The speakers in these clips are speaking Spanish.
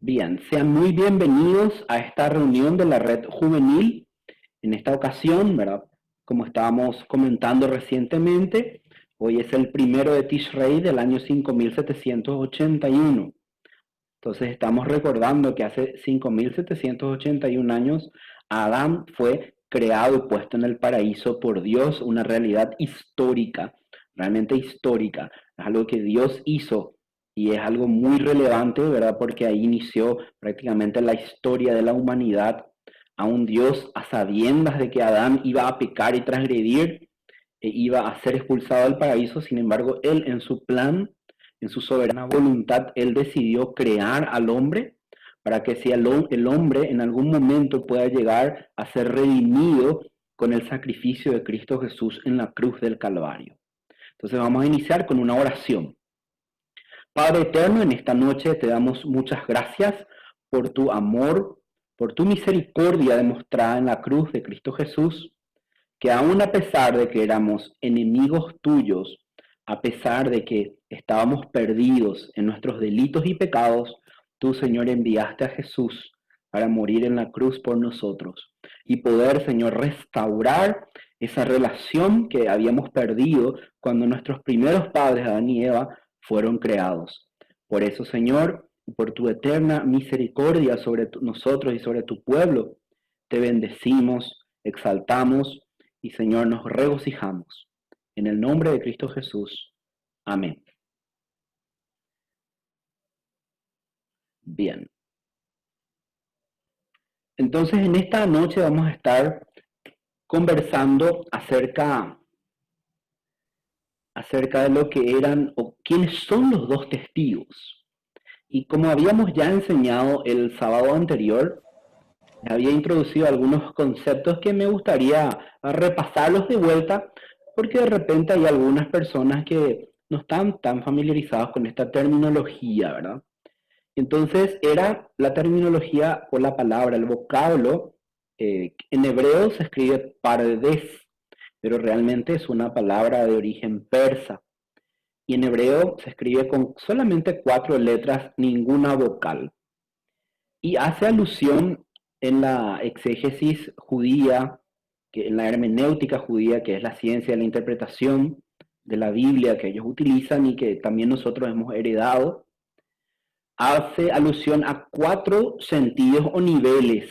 Bien, sean muy bienvenidos a esta reunión de la Red Juvenil. En esta ocasión, ¿verdad? Como estábamos comentando recientemente, hoy es el primero de Tishrei del año 5781. Entonces estamos recordando que hace 5781 años Adán fue creado y puesto en el paraíso por Dios, una realidad histórica, realmente histórica, es algo que Dios hizo y es algo muy relevante, ¿verdad? Porque ahí inició prácticamente la historia de la humanidad, a un Dios a sabiendas de que Adán iba a pecar y transgredir, iba a ser expulsado del paraíso. Sin embargo, él en su plan, en su soberana voluntad, él decidió crear al hombre para que si el hombre en algún momento pueda llegar a ser redimido con el sacrificio de Cristo Jesús en la cruz del Calvario. Entonces vamos a iniciar con una oración. Padre eterno, en esta noche te damos muchas gracias por tu amor, por tu misericordia demostrada en la cruz de Cristo Jesús, que aun a pesar de que éramos enemigos tuyos, a pesar de que estábamos perdidos en nuestros delitos y pecados, tú, Señor, enviaste a Jesús para morir en la cruz por nosotros y poder, Señor, restaurar esa relación que habíamos perdido cuando nuestros primeros padres, Adán y Eva, fueron creados. Por eso, Señor, por tu eterna misericordia sobre nosotros y sobre tu pueblo, te bendecimos, exaltamos y, Señor, nos regocijamos. En el nombre de Cristo Jesús. Amén. Bien. Entonces, en esta noche vamos a estar conversando acerca de lo que eran o quiénes son los dos testigos. Y como habíamos ya enseñado el sábado anterior, había introducido algunos conceptos que me gustaría repasarlos de vuelta, porque de repente hay algunas personas que no están tan familiarizadas con esta terminología, ¿verdad? Entonces era la terminología o la palabra, el vocablo, en hebreo se escribe pardes, pero realmente es una palabra de origen persa. Y en hebreo se escribe con solamente 4 letras, ninguna vocal. Y hace alusión en la exégesis judía, en la hermenéutica judía, que es la ciencia de la interpretación de la Biblia que ellos utilizan y que también nosotros hemos heredado, hace alusión a 4 sentidos o niveles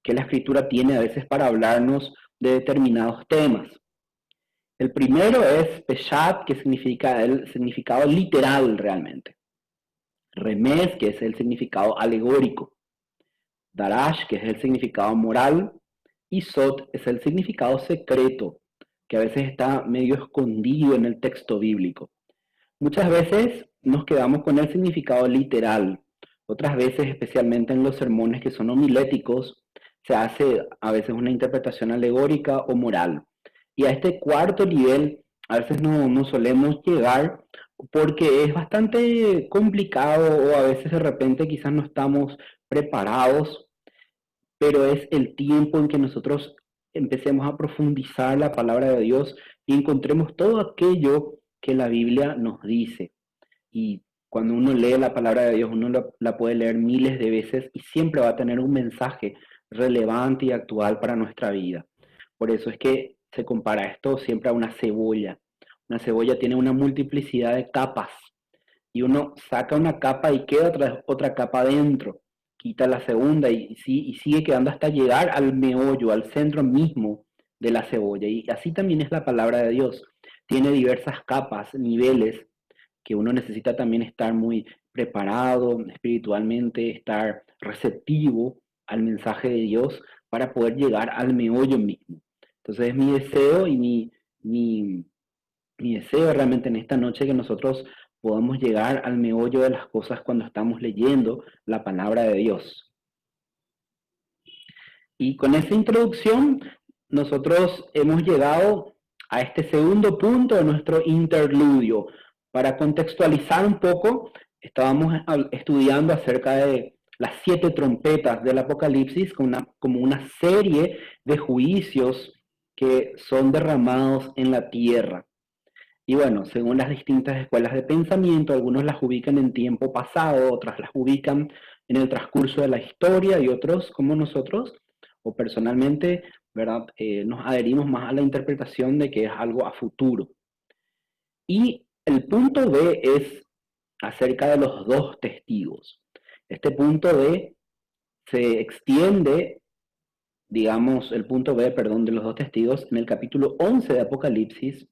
que la escritura tiene a veces para hablarnos de determinados temas. El primero es peshat, que significa el significado literal realmente. Remez, que es el significado alegórico. Darash, que es el significado moral. Y Sot es el significado secreto, que a veces está medio escondido en el texto bíblico. Muchas veces nos quedamos con el significado literal. Otras veces, especialmente en los sermones que son homiléticos, se hace a veces una interpretación alegórica o moral. Y a este cuarto nivel a veces no solemos llegar porque es bastante complicado o a veces de repente quizás no estamos preparados, pero es el tiempo en que nosotros empecemos a profundizar la palabra de Dios y encontremos todo aquello que la Biblia nos dice. Y cuando uno lee la palabra de Dios, uno la puede leer miles de veces y siempre va a tener un mensaje relevante y actual para nuestra vida. Por eso es que se compara esto siempre a una cebolla. Una cebolla tiene una multiplicidad de capas y uno saca una capa y queda otra capa adentro, quita la segunda y sigue quedando hasta llegar al meollo, al centro mismo de la cebolla. Y así también es la palabra de Dios. Tiene diversas capas, niveles, que uno necesita también estar muy preparado espiritualmente, estar receptivo al mensaje de Dios para poder llegar al meollo mismo. Entonces es mi deseo y mi deseo realmente en esta noche que nosotros podamos llegar al meollo de las cosas cuando estamos leyendo la palabra de Dios. Y con esa introducción, nosotros hemos llegado a este segundo punto de nuestro interludio. Para contextualizar un poco, estábamos estudiando acerca de las 7 trompetas del Apocalipsis como una serie de juicios que son derramados en la tierra. Y bueno, según las distintas escuelas de pensamiento, algunos las ubican en tiempo pasado, otras las ubican en el transcurso de la historia y otros como nosotros, o personalmente, ¿verdad? Nos adherimos más a la interpretación de que es algo a futuro. Y el punto B es acerca de los dos testigos. Este punto B se extiende, digamos, el punto B, perdón, de los dos testigos en el capítulo 11 de Apocalipsis,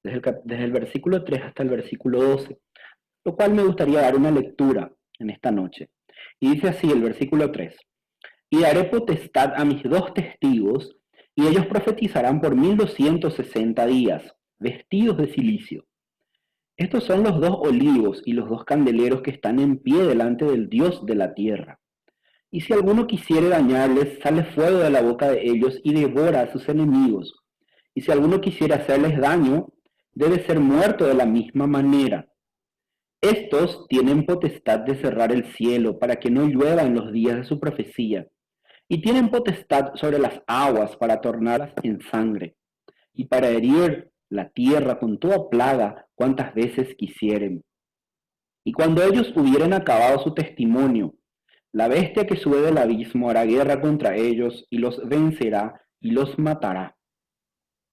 desde el versículo 3 hasta el versículo 12, lo cual me gustaría dar una lectura en esta noche. Y dice así el versículo 3: y daré potestad a mis dos testigos, y ellos profetizarán por 1260 días, vestidos de cilicio. Estos son los dos olivos y los dos candeleros que están en pie delante del Dios de la tierra. Y si alguno quisiere dañarles, sale fuego de la boca de ellos y devora a sus enemigos. Y si alguno quisiera hacerles daño, debe ser muerto de la misma manera. Estos tienen potestad de cerrar el cielo para que no llueva en los días de su profecía, y tienen potestad sobre las aguas para tornarlas en sangre, y para herir la tierra con toda plaga cuantas veces quisieren. Y cuando ellos hubieren acabado su testimonio, la bestia que sube del abismo hará guerra contra ellos y los vencerá y los matará.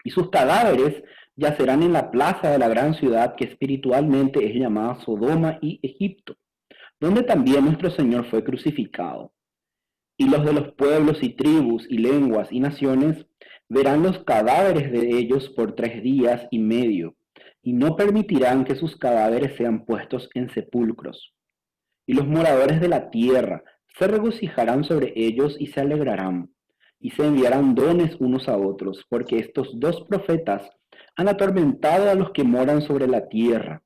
Y sus cadáveres yacerán en la plaza de la gran ciudad que espiritualmente es llamada Sodoma y Egipto, donde también nuestro Señor fue crucificado. Y los de los pueblos y tribus y lenguas y naciones verán los cadáveres de ellos por 3 días y medio, y no permitirán que sus cadáveres sean puestos en sepulcros. Y los moradores de la tierra se regocijarán sobre ellos y se alegrarán, y se enviarán dones unos a otros, porque estos dos profetas han atormentado a los que moran sobre la tierra.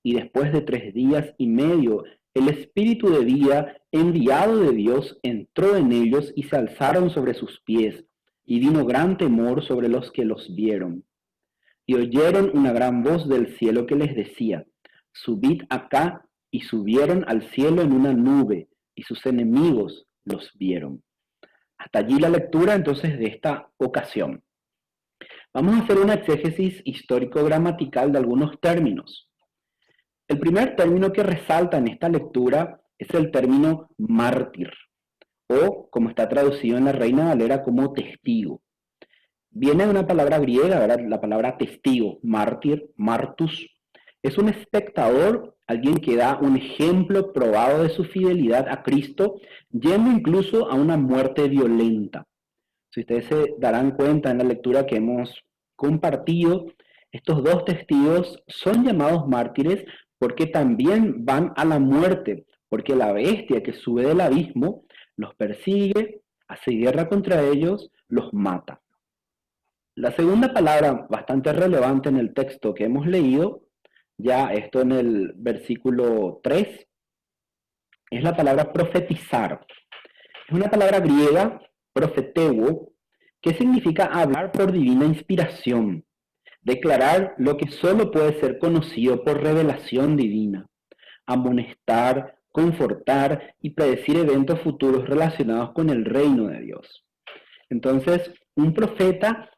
Y después de 3 días y medio, el espíritu de vida enviado de Dios entró en ellos y se alzaron sobre sus pies, y vino gran temor sobre los que los vieron. Y oyeron una gran voz del cielo que les decía: subid acá, y subieron al cielo en una nube, y sus enemigos los vieron. Hasta allí la lectura entonces de esta ocasión. Vamos a hacer una exégesis histórico-gramatical de algunos términos. El primer término que resalta en esta lectura es el término mártir, o como está traducido en la Reina Valera como testigo. Viene de una palabra griega, ¿verdad? La palabra testigo, mártir, martus. Es un espectador, alguien que da un ejemplo probado de su fidelidad a Cristo, yendo incluso a una muerte violenta. Si ustedes se darán cuenta en la lectura que hemos compartido, estos dos testigos son llamados mártires porque también van a la muerte, porque la bestia que sube del abismo los persigue, hace guerra contra ellos, los mata. La segunda palabra bastante relevante en el texto que hemos leído, ya esto en el versículo 3, es la palabra profetizar. Es una palabra griega, profeteuo, que significa hablar por divina inspiración, declarar lo que solo puede ser conocido por revelación divina, amonestar, confortar y predecir eventos futuros relacionados con el reino de Dios. Entonces, un profeta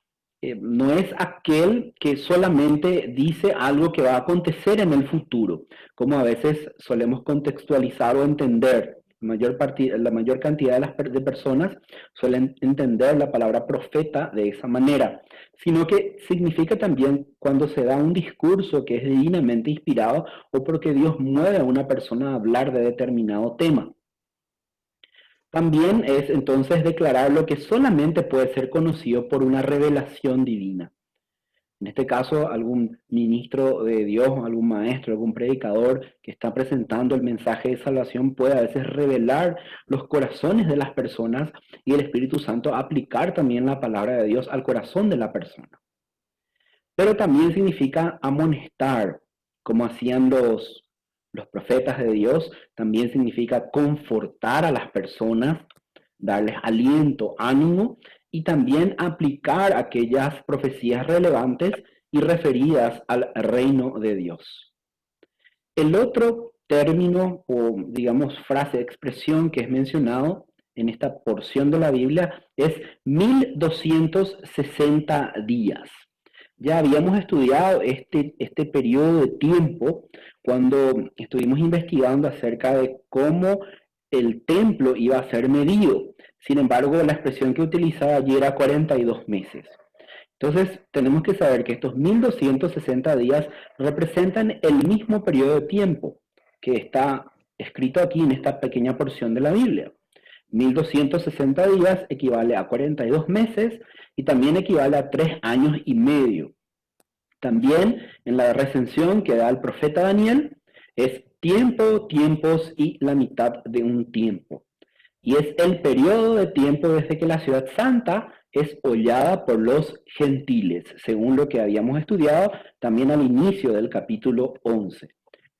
no es aquel que solamente dice algo que va a acontecer en el futuro, como a veces solemos contextualizar o entender. La mayor cantidad de personas suelen entender la palabra profeta de esa manera, sino que significa también cuando se da un discurso que es divinamente inspirado o porque Dios mueve a una persona a hablar de determinado tema. También es entonces declarar lo que solamente puede ser conocido por una revelación divina. En este caso, algún ministro de Dios, algún maestro, algún predicador que está presentando el mensaje de salvación puede a veces revelar los corazones de las personas y el Espíritu Santo aplicar también la palabra de Dios al corazón de la persona. Pero también significa amonestar, como hacían los profetas de Dios. También significa confortar a las personas, darles aliento, ánimo, y también aplicar aquellas profecías relevantes y referidas al reino de Dios. El otro término o, digamos, frase, expresión que es mencionado en esta porción de la Biblia es 1260 días. Ya habíamos estudiado este periodo de tiempo cuando estuvimos investigando acerca de cómo el templo iba a ser medido. Sin embargo, la expresión que utilizaba allí era 42 meses. Entonces, tenemos que saber que estos 1260 días representan el mismo periodo de tiempo que está escrito aquí en esta pequeña porción de la Biblia. 1260 días equivale a 42 meses y también equivale a 3 años y medio. También en la recensión que da el profeta Daniel es tiempo, tiempos y la mitad de un tiempo. Y es el periodo de tiempo desde que la ciudad santa es hollada por los gentiles, según lo que habíamos estudiado también al inicio del capítulo 11.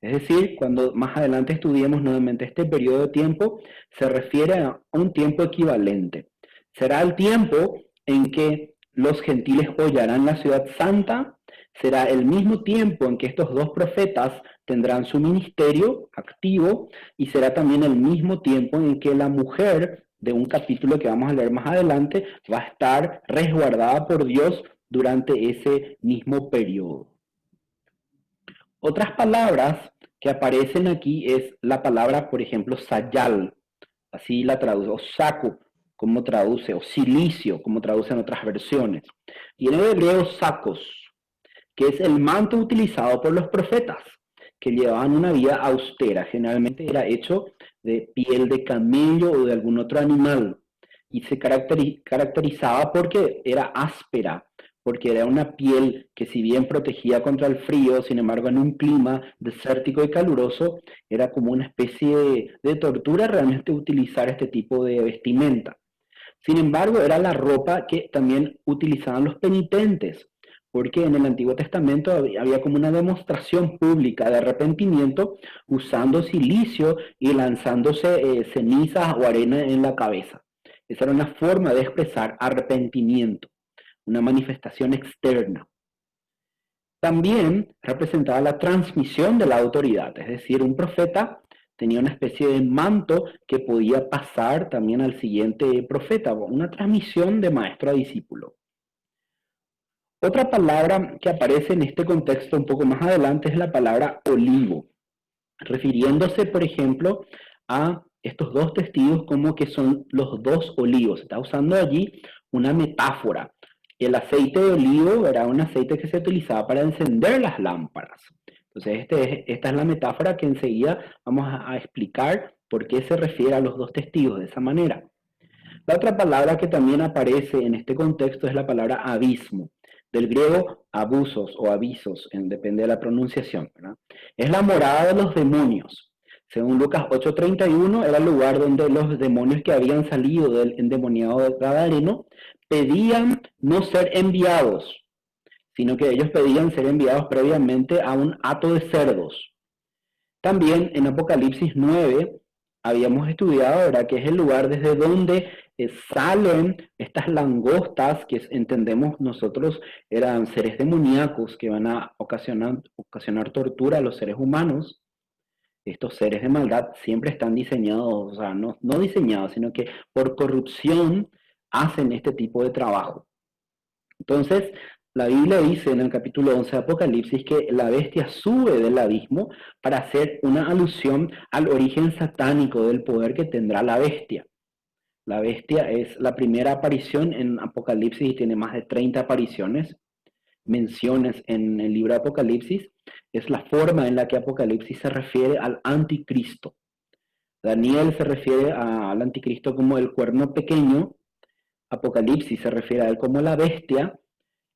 Es decir, cuando más adelante estudiemos nuevamente este periodo de tiempo, se refiere a un tiempo equivalente. Será el tiempo en que los gentiles hollarán la ciudad santa, será el mismo tiempo en que estos dos profetas tendrán su ministerio activo y será también el mismo tiempo en que la mujer de un capítulo que vamos a leer más adelante va a estar resguardada por Dios durante ese mismo periodo. Otras palabras que aparecen aquí es la palabra, por ejemplo, sayal, así la traduce, o saco, como traduce, o silicio, como traduce en otras versiones. Y en el hebreo sacos, que es el manto utilizado por los profetas, que llevaban una vida austera, generalmente era hecho de piel de camello o de algún otro animal, y se caracterizaba porque era áspera, porque era una piel que si bien protegía contra el frío, sin embargo en un clima desértico y caluroso, era como una especie de tortura realmente utilizar este tipo de vestimenta. Sin embargo, era la ropa que también utilizaban los penitentes, porque en el Antiguo Testamento había como una demostración pública de arrepentimiento usando silicio y lanzándose cenizas o arena en la cabeza. Esa era una forma de expresar arrepentimiento, una manifestación externa. También representaba la transmisión de la autoridad, es decir, un profeta tenía una especie de manto que podía pasar también al siguiente profeta, una transmisión de maestro a discípulo. Otra palabra que aparece en este contexto un poco más adelante es la palabra olivo, refiriéndose, por ejemplo, a estos dos testigos como que son los dos olivos. Está usando allí una metáfora. El aceite de olivo era un aceite que se utilizaba para encender las lámparas. Entonces, esta es la metáfora que enseguida vamos a explicar por qué se refiere a los dos testigos de esa manera. La otra palabra que también aparece en este contexto es la palabra abismo, del griego abusos o avisos, depende de la pronunciación, ¿verdad? Es la morada de los demonios. Según Lucas 8:31, era el lugar donde los demonios que habían salido del endemoniado Gadareno pedían no ser enviados, sino que ellos pedían ser enviados previamente a un hato de cerdos. También en Apocalipsis 9 habíamos estudiado, ¿verdad?, que es el lugar desde donde salen estas langostas que entendemos nosotros eran seres demoníacos que van a ocasionar tortura a los seres humanos. Estos seres de maldad siempre están diseñados, o sea, no diseñados, sino que por corrupción hacen este tipo de trabajo. Entonces, la Biblia dice en el capítulo 11 de Apocalipsis que la bestia sube del abismo para hacer una alusión al origen satánico del poder que tendrá la bestia. La bestia es la primera aparición en Apocalipsis y tiene más de 30 apariciones, menciones en el libro de Apocalipsis. Es la forma en la que Apocalipsis se refiere al anticristo. Daniel se refiere al anticristo como el cuerno pequeño, Apocalipsis se refiere a él como la bestia,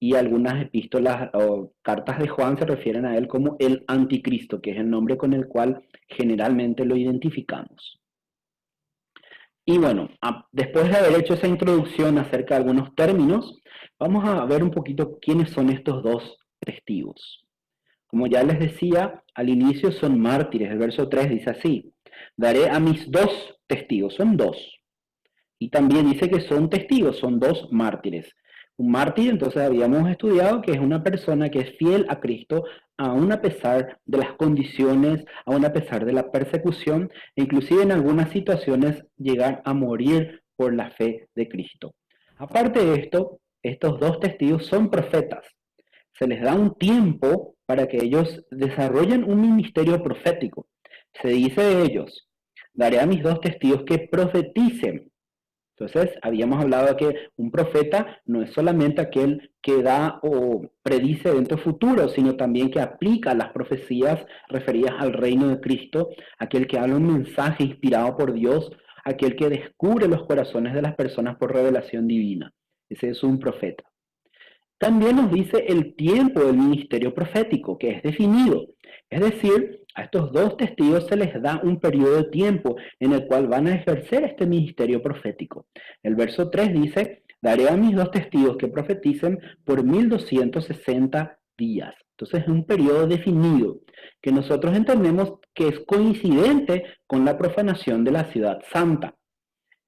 y algunas epístolas o cartas de Juan se refieren a él como el anticristo, que es el nombre con el cual generalmente lo identificamos. Y bueno, después de haber hecho esa introducción acerca de algunos términos, vamos a ver un poquito quiénes son estos dos testigos. Como ya les decía, al inicio son mártires. El verso 3 dice así: daré a mis dos testigos, son dos. Y también dice que son testigos, son dos mártires. Un mártir, entonces habíamos estudiado que es una persona que es fiel a Cristo aún a pesar de las condiciones, aún a pesar de la persecución, e inclusive en algunas situaciones llegar a morir por la fe de Cristo. Aparte de esto, estos dos testigos son profetas. Se les da un tiempo para que ellos desarrollen un ministerio profético. Se dice de ellos: daré a mis dos testigos que profeticen. Entonces, habíamos hablado de que un profeta no es solamente aquel que da o predice eventos futuros, sino también que aplica las profecías referidas al reino de Cristo, aquel que habla un mensaje inspirado por Dios, aquel que descubre los corazones de las personas por revelación divina. Ese es un profeta. También nos dice el tiempo del ministerio profético, que es definido. Es decir, a estos dos testigos se les da un periodo de tiempo en el cual van a ejercer este ministerio profético. El verso 3 dice, daré a mis dos testigos que profeticen por 1260 días. Entonces es un periodo definido que nosotros entendemos que es coincidente con la profanación de la ciudad santa.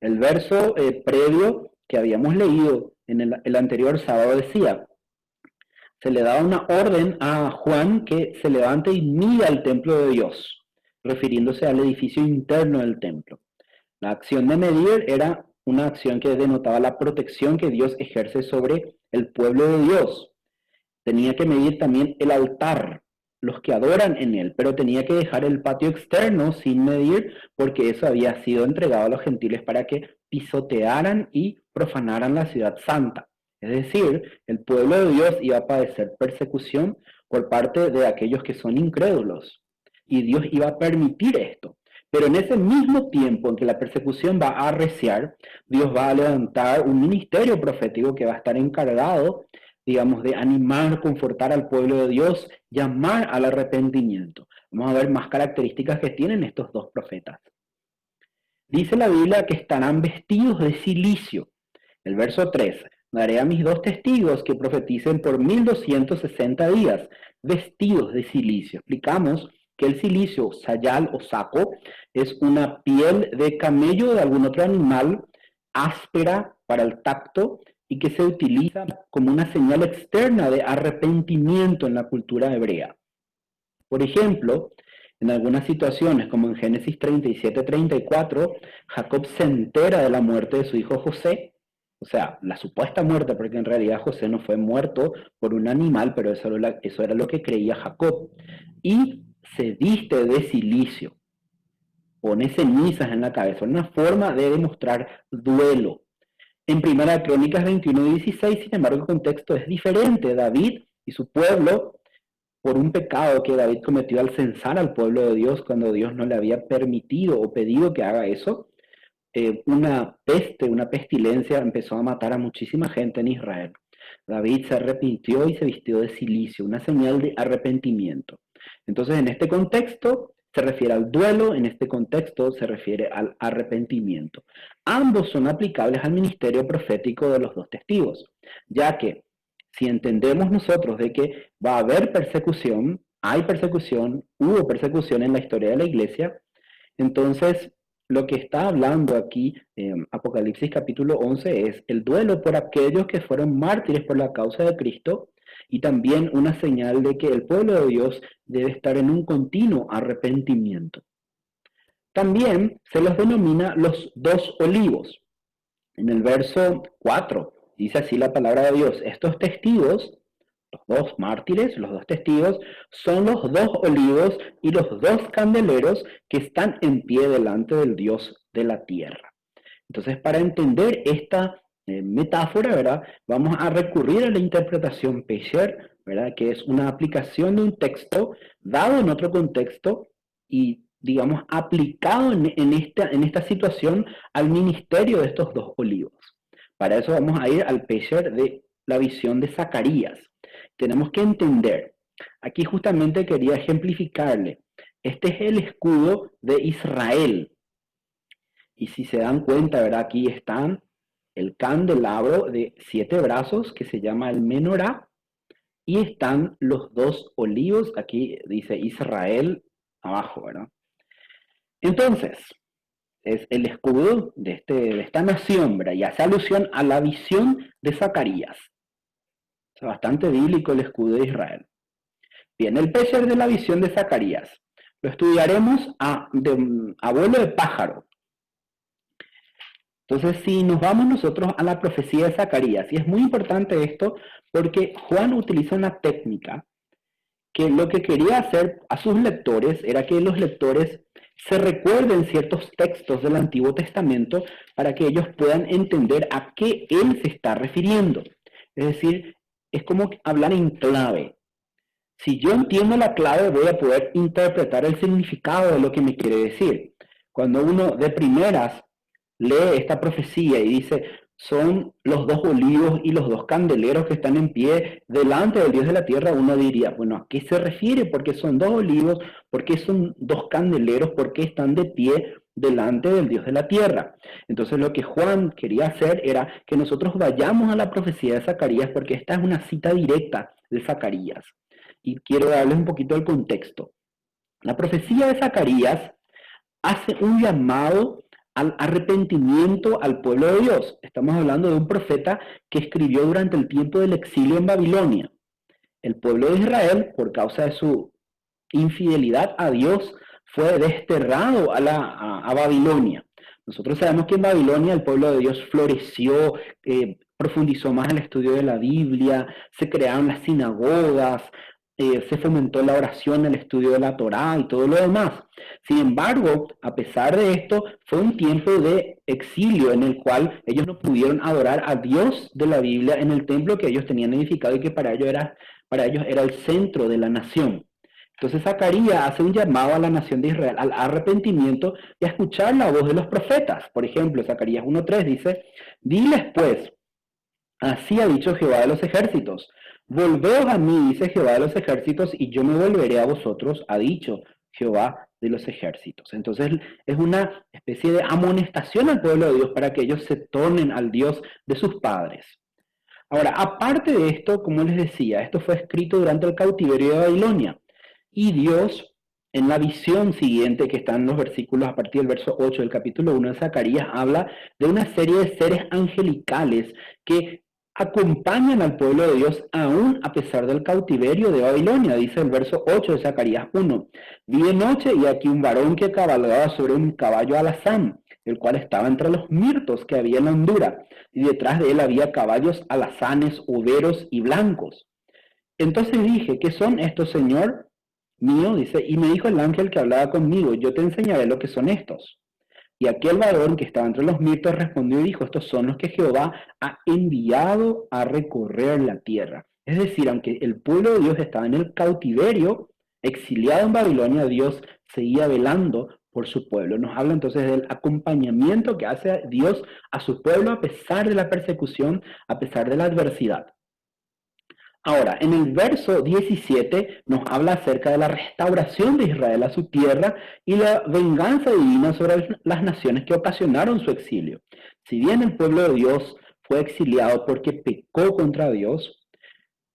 El verso previo que habíamos leído en el anterior sábado decía, se le daba una orden a Juan que se levante y mida el templo de Dios, refiriéndose al edificio interno del templo. La acción de medir era una acción que denotaba la protección que Dios ejerce sobre el pueblo de Dios. Tenía que medir también el altar, los que adoran en él, pero tenía que dejar el patio externo sin medir porque eso había sido entregado a los gentiles para que pisotearan y profanaran la ciudad santa. Es decir, el pueblo de Dios iba a padecer persecución por parte de aquellos que son incrédulos. Y Dios iba a permitir esto. Pero en ese mismo tiempo en que la persecución va a arreciar, Dios va a levantar un ministerio profético que va a estar encargado, digamos, de animar, confortar al pueblo de Dios, llamar al arrepentimiento. Vamos a ver más características que tienen estos dos profetas. Dice la Biblia que estarán vestidos de cilicio. El verso 3, daré a mis dos testigos que profeticen por 1260 días, vestidos de cilicio. Explicamos que el cilicio, sayal o saco, es una piel de camello o de algún otro animal áspera para el tacto y que se utiliza como una señal externa de arrepentimiento en la cultura hebrea. Por ejemplo, en algunas situaciones, como en Génesis 37-34, Jacob se entera de la muerte de su hijo José, o sea, la supuesta muerte, porque en realidad José no fue muerto por un animal, pero eso era lo que creía Jacob. Y se viste de cilicio, pone cenizas en la cabeza, una forma de demostrar duelo. En Primera Crónicas 21-16, sin embargo, el contexto es diferente. David y su pueblo, por un pecado que David cometió al censar al pueblo de Dios cuando Dios no le había permitido o pedido que haga eso, una peste, una pestilencia empezó a matar a muchísima gente en Israel. David se arrepintió y se vistió de cilicio, una señal de arrepentimiento. Entonces, en este contexto se refiere al duelo, en este contexto se refiere al arrepentimiento. Ambos son aplicables al ministerio profético de los dos testigos, ya que si entendemos nosotros de que va a haber persecución, hay persecución, hubo persecución en la historia de la iglesia, entonces lo que está hablando aquí Apocalipsis capítulo 11 es el duelo por aquellos que fueron mártires por la causa de Cristo y también una señal de que el pueblo de Dios debe estar en un continuo arrepentimiento. También se los denomina los dos olivos. En el verso 4 dice así la palabra de Dios, estos testigos, los dos mártires, los dos testigos, son los dos olivos y los dos candeleros que están en pie delante del Dios de la tierra. Entonces, para entender esta metáfora, ¿verdad? Vamos a recurrir a la interpretación Pesher, ¿verdad? Que es una aplicación de un texto dado en otro contexto y, digamos, aplicado en esta situación al ministerio de estos dos olivos. Para eso vamos a ir al Pesher de la visión de Zacarías. Tenemos que entender, aquí justamente quería ejemplificarle, este es el escudo de Israel. Y si se dan cuenta, ¿verdad? Aquí están el candelabro de 7 brazos que se llama el menorá y están los dos olivos, aquí dice Israel abajo, ¿verdad? Entonces, es el escudo de esta nación, ¿verdad? Y hace alusión a la visión de Zacarías. Es bastante bíblico el escudo de Israel. Bien, el Pesher de la visión de Zacarías. Lo estudiaremos a vuelo de pájaro. Entonces, si nos vamos nosotros a la profecía de Zacarías, y es muy importante esto porque Juan utiliza una técnica que lo que quería hacer a sus lectores era que los lectores se recuerden ciertos textos del Antiguo Testamento para que ellos puedan entender a qué él se está refiriendo. Es decir, es como hablar en clave. Si yo entiendo la clave, voy a poder interpretar el significado de lo que me quiere decir. Cuando uno de primeras lee esta profecía y dice, son los dos olivos y los dos candeleros que están en pie delante del Dios de la tierra, uno diría, bueno, ¿a qué se refiere? ¿Por qué son dos olivos? ¿Por qué son dos candeleros? ¿Por qué están de pie delante del Dios de la tierra? Entonces lo que Juan quería hacer era que nosotros vayamos a la profecía de Zacarías, porque esta es una cita directa de Zacarías. Y quiero darles un poquito el contexto. La profecía de Zacarías hace un llamado al arrepentimiento al pueblo de Dios. Estamos hablando de un profeta que escribió durante el tiempo del exilio en Babilonia. El pueblo de Israel, por causa de su infidelidad a Dios, fue desterrado a Babilonia. Nosotros sabemos que en Babilonia el pueblo de Dios floreció, profundizó más el estudio de la Biblia, se crearon las sinagogas, se fomentó la oración, el estudio de la Torá y todo lo demás. Sin embargo, a pesar de esto, fue un tiempo de exilio en el cual ellos no pudieron adorar a Dios de la Biblia en el templo que ellos tenían edificado y que para ellos era el centro de la nación. Entonces Zacarías hace un llamado a la nación de Israel al arrepentimiento y a escuchar la voz de los profetas. Por ejemplo, Zacarías 1:3 dice, diles pues, así ha dicho Jehová de los ejércitos, volveos a mí, dice Jehová de los ejércitos, y yo me volveré a vosotros, ha dicho Jehová de los ejércitos. Entonces es una especie de amonestación al pueblo de Dios para que ellos se tornen al Dios de sus padres. Ahora, aparte de esto, como les decía, esto fue escrito durante el cautiverio de Babilonia. Y Dios, en la visión siguiente que está en los versículos a partir del verso 8 del capítulo 1 de Zacarías, habla de una serie de seres angelicales que acompañan al pueblo de Dios aún a pesar del cautiverio de Babilonia. Dice el verso 8 de Zacarías 1. Vi de noche y aquí un varón que cabalgaba sobre un caballo alazán, el cual estaba entre los mirtos que había en la hondura, y detrás de él había caballos alazanes, overos y blancos. Entonces dije, ¿qué son estos, Señor mío? Dice, y me dijo el ángel que hablaba conmigo, yo te enseñaré lo que son estos. Y aquel varón que estaba entre los mirtos respondió y dijo, estos son los que Jehová ha enviado a recorrer la tierra. Es decir, aunque el pueblo de Dios estaba en el cautiverio, exiliado en Babilonia, Dios seguía velando por su pueblo. Nos habla entonces del acompañamiento que hace Dios a su pueblo a pesar de la persecución, a pesar de la adversidad. Ahora, en el verso 17 nos habla acerca de la restauración de Israel a su tierra y la venganza divina sobre las naciones que ocasionaron su exilio. Si bien el pueblo de Dios fue exiliado porque pecó contra Dios,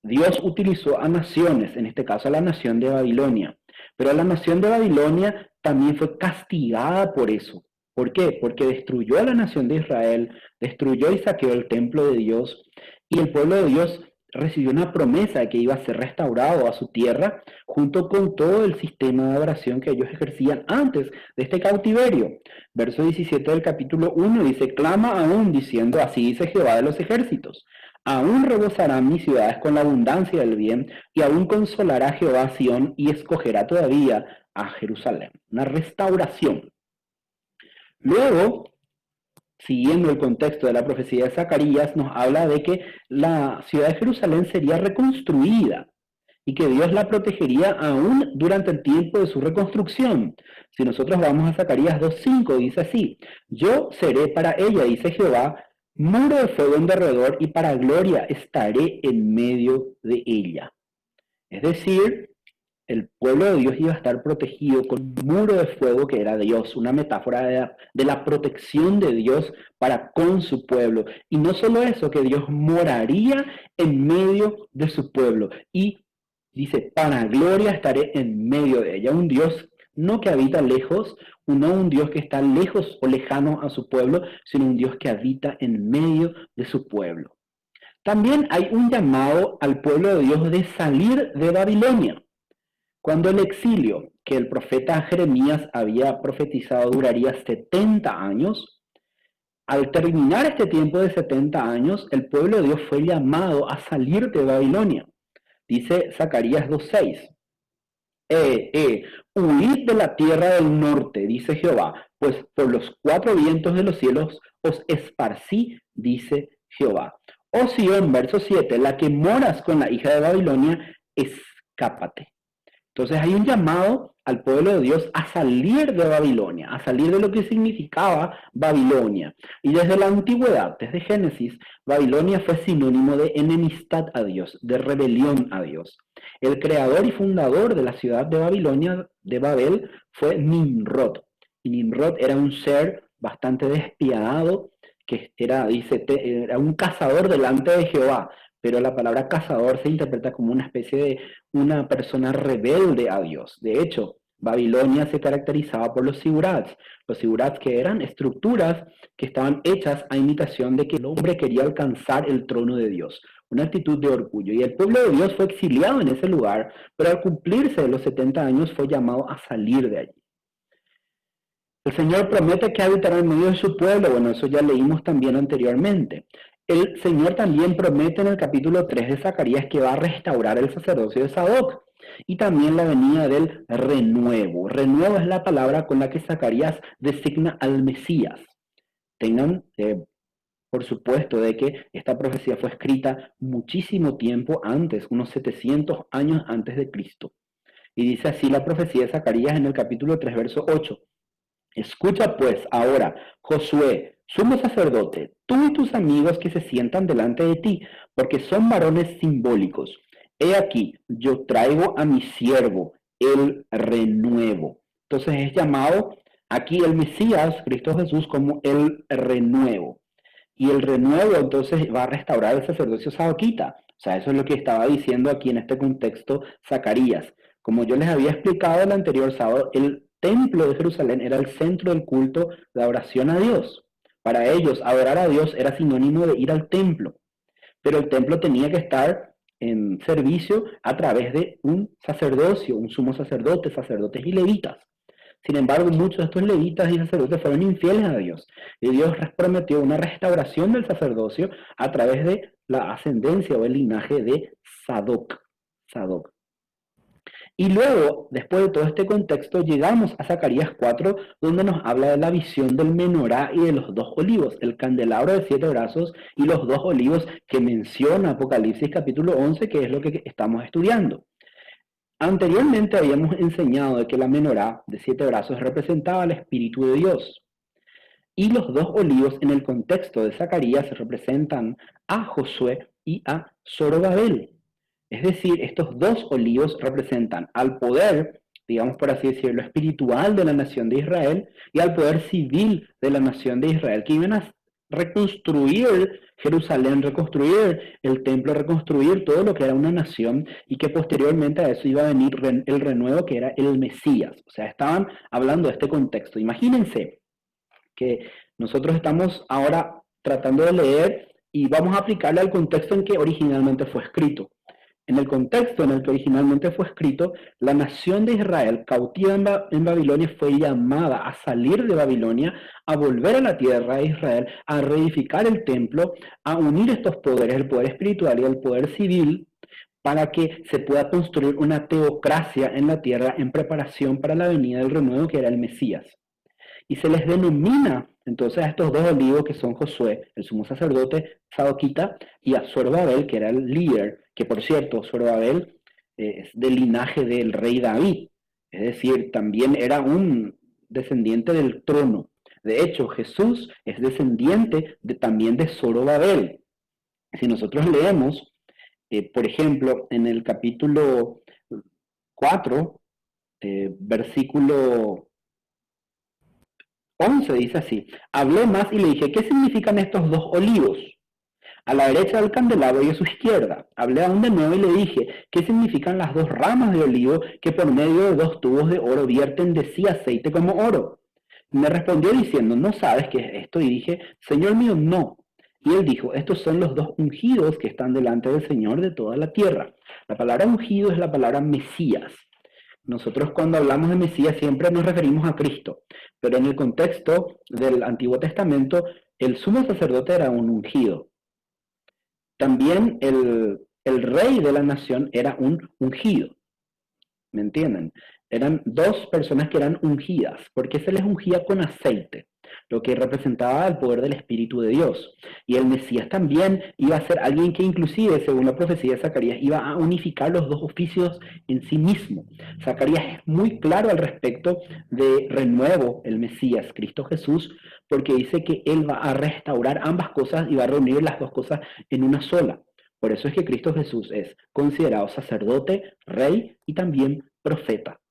Dios utilizó a naciones, en este caso a la nación de Babilonia. Pero la nación de Babilonia también fue castigada por eso. ¿Por qué? Porque destruyó a la nación de Israel, destruyó y saqueó el templo de Dios, y el pueblo de Dios recibió una promesa de que iba a ser restaurado a su tierra junto con todo el sistema de adoración que ellos ejercían antes de este cautiverio. Verso 17 del capítulo 1 dice, clama aún diciendo, así dice Jehová de los ejércitos, aún rebosarán mis ciudades con la abundancia del bien y aún consolará Jehová a Sión y escogerá todavía a Jerusalén. Una restauración. Luego, siguiendo el contexto de la profecía de Zacarías, nos habla de que la ciudad de Jerusalén sería reconstruida y que Dios la protegería aún durante el tiempo de su reconstrucción. Si nosotros vamos a Zacarías 2:5, dice así, yo seré para ella, dice Jehová, muro de fuego en derredor y para gloria estaré en medio de ella. Es decir, el pueblo de Dios iba a estar protegido con un muro de fuego que era Dios, una metáfora de la protección de Dios para con su pueblo. Y no solo eso, que Dios moraría en medio de su pueblo. Y dice, para gloria estaré en medio de ella. Un Dios no que habita lejos, no un Dios que está lejos o lejano a su pueblo, sino un Dios que habita en medio de su pueblo. También hay un llamado al pueblo de Dios de salir de Babilonia. Cuando el exilio que el profeta Jeremías había profetizado duraría 70 años, al terminar este tiempo de 70 años, el pueblo de Dios fue llamado a salir de Babilonia. Dice Zacarías 2:6, huid de la tierra del norte, dice Jehová, pues por los cuatro vientos de los cielos os esparcí, dice Jehová. Oh Sión, verso 7, la que moras con la hija de Babilonia, escápate. Entonces hay un llamado al pueblo de Dios a salir de Babilonia, a salir de lo que significaba Babilonia. Y desde la antigüedad, desde Génesis, Babilonia fue sinónimo de enemistad a Dios, de rebelión a Dios. El creador y fundador de la ciudad de Babilonia, de Babel, fue Nimrod. Y Nimrod era un ser bastante despiadado, que era, dice, era un cazador delante de Jehová, pero la palabra cazador se interpreta como una especie de una persona rebelde a Dios. De hecho, Babilonia se caracterizaba por los sigurats. Los sigurats que eran estructuras que estaban hechas a imitación de que el hombre quería alcanzar el trono de Dios. Una actitud de orgullo. Y el pueblo de Dios fue exiliado en ese lugar, pero al cumplirse de los 70 años fue llamado a salir de allí. El Señor promete que habitará en medio de su pueblo. Bueno, eso ya leímos también anteriormente. El Señor también promete en el capítulo 3 de Zacarías que va a restaurar el sacerdocio de Sadoc y también la venida del renuevo. Renuevo es la palabra con la que Zacarías designa al Mesías. Tengan por supuesto de que esta profecía fue escrita muchísimo tiempo antes, unos 700 años antes de Cristo. Y dice así la profecía de Zacarías en el capítulo 3, verso 8. Escucha pues ahora, Josué, sumo sacerdote, tú y tus amigos que se sientan delante de ti, porque son varones simbólicos. He aquí, yo traigo a mi siervo, el renuevo. Entonces es llamado aquí el Mesías, Cristo Jesús, como el renuevo. Y el renuevo entonces va a restaurar el sacerdocio sadoquita. O sea, eso es lo que estaba diciendo aquí en este contexto Zacarías. Como yo les había explicado el anterior sábado, el templo de Jerusalén era el centro del culto de oración a Dios. Para ellos, adorar a Dios era sinónimo de ir al templo, pero el templo tenía que estar en servicio a través de un sacerdocio, un sumo sacerdote, sacerdotes y levitas. Sin embargo, muchos de estos levitas y sacerdotes fueron infieles a Dios, y Dios prometió una restauración del sacerdocio a través de la ascendencia o el linaje de Sadoc. Y luego, después de todo este contexto, llegamos a Zacarías 4, donde nos habla de la visión del menorá y de los dos olivos, el candelabro de 7 brazos y los dos olivos que menciona Apocalipsis capítulo 11, que es lo que estamos estudiando. Anteriormente habíamos enseñado de que la menorá de 7 brazos representaba al Espíritu de Dios. Y los dos olivos en el contexto de Zacarías representan a Josué y a Zorobabel. Es decir, estos dos olivos representan al poder, digamos por así decirlo, espiritual de la nación de Israel y al poder civil de la nación de Israel, que iban a reconstruir Jerusalén, reconstruir el templo, reconstruir todo lo que era una nación y que posteriormente a eso iba a venir el renuevo que era el Mesías. O sea, estaban hablando de este contexto. Imagínense que nosotros estamos ahora tratando de leer y vamos a aplicarle al contexto en que originalmente fue escrito. En el contexto en el que originalmente fue escrito, la nación de Israel, cautiva en Babilonia, fue llamada a salir de Babilonia, a volver a la tierra de Israel, a reedificar el templo, a unir estos poderes, el poder espiritual y el poder civil, para que se pueda construir una teocracia en la tierra en preparación para la venida del renuevo que era el Mesías. Y se les denomina entonces a estos dos olivos que son Josué, el sumo sacerdote sadoquita, y a Zorobabel, que era el líder, que por cierto, Zorobabel es del linaje del rey David, es decir, también era un descendiente del trono. De hecho, Jesús es descendiente también de Zorobabel. Si nosotros leemos, por ejemplo, en el capítulo 4, versículo 11 dice así, hablé más y le dije, ¿qué significan estos dos olivos? A la derecha del candelabro y a su izquierda. Hablé aún de nuevo y le dije, ¿qué significan las dos ramas de olivo que por medio de dos tubos de oro vierten de sí aceite como oro? Me respondió diciendo, ¿no sabes qué es esto? Y dije, Señor mío, no. Y él dijo, estos son los dos ungidos que están delante del Señor de toda la tierra. La palabra ungido es la palabra Mesías. Nosotros cuando hablamos de Mesías siempre nos referimos a Cristo, pero en el contexto del Antiguo Testamento, el sumo sacerdote era un ungido. También el rey de la nación era un ungido. ¿Me entienden? Eran dos personas que eran ungidas, porque se les ungía con aceite, lo que representaba el poder del Espíritu de Dios. Y el Mesías también iba a ser alguien que inclusive, según la profecía de Zacarías, iba a unificar los dos oficios en sí mismo. Zacarías es muy claro al respecto de renuevo, el Mesías, Cristo Jesús, porque dice que Él va a restaurar ambas cosas y va a reunir las dos cosas en una sola. Por eso es que Cristo Jesús es considerado sacerdote, rey y también profeta.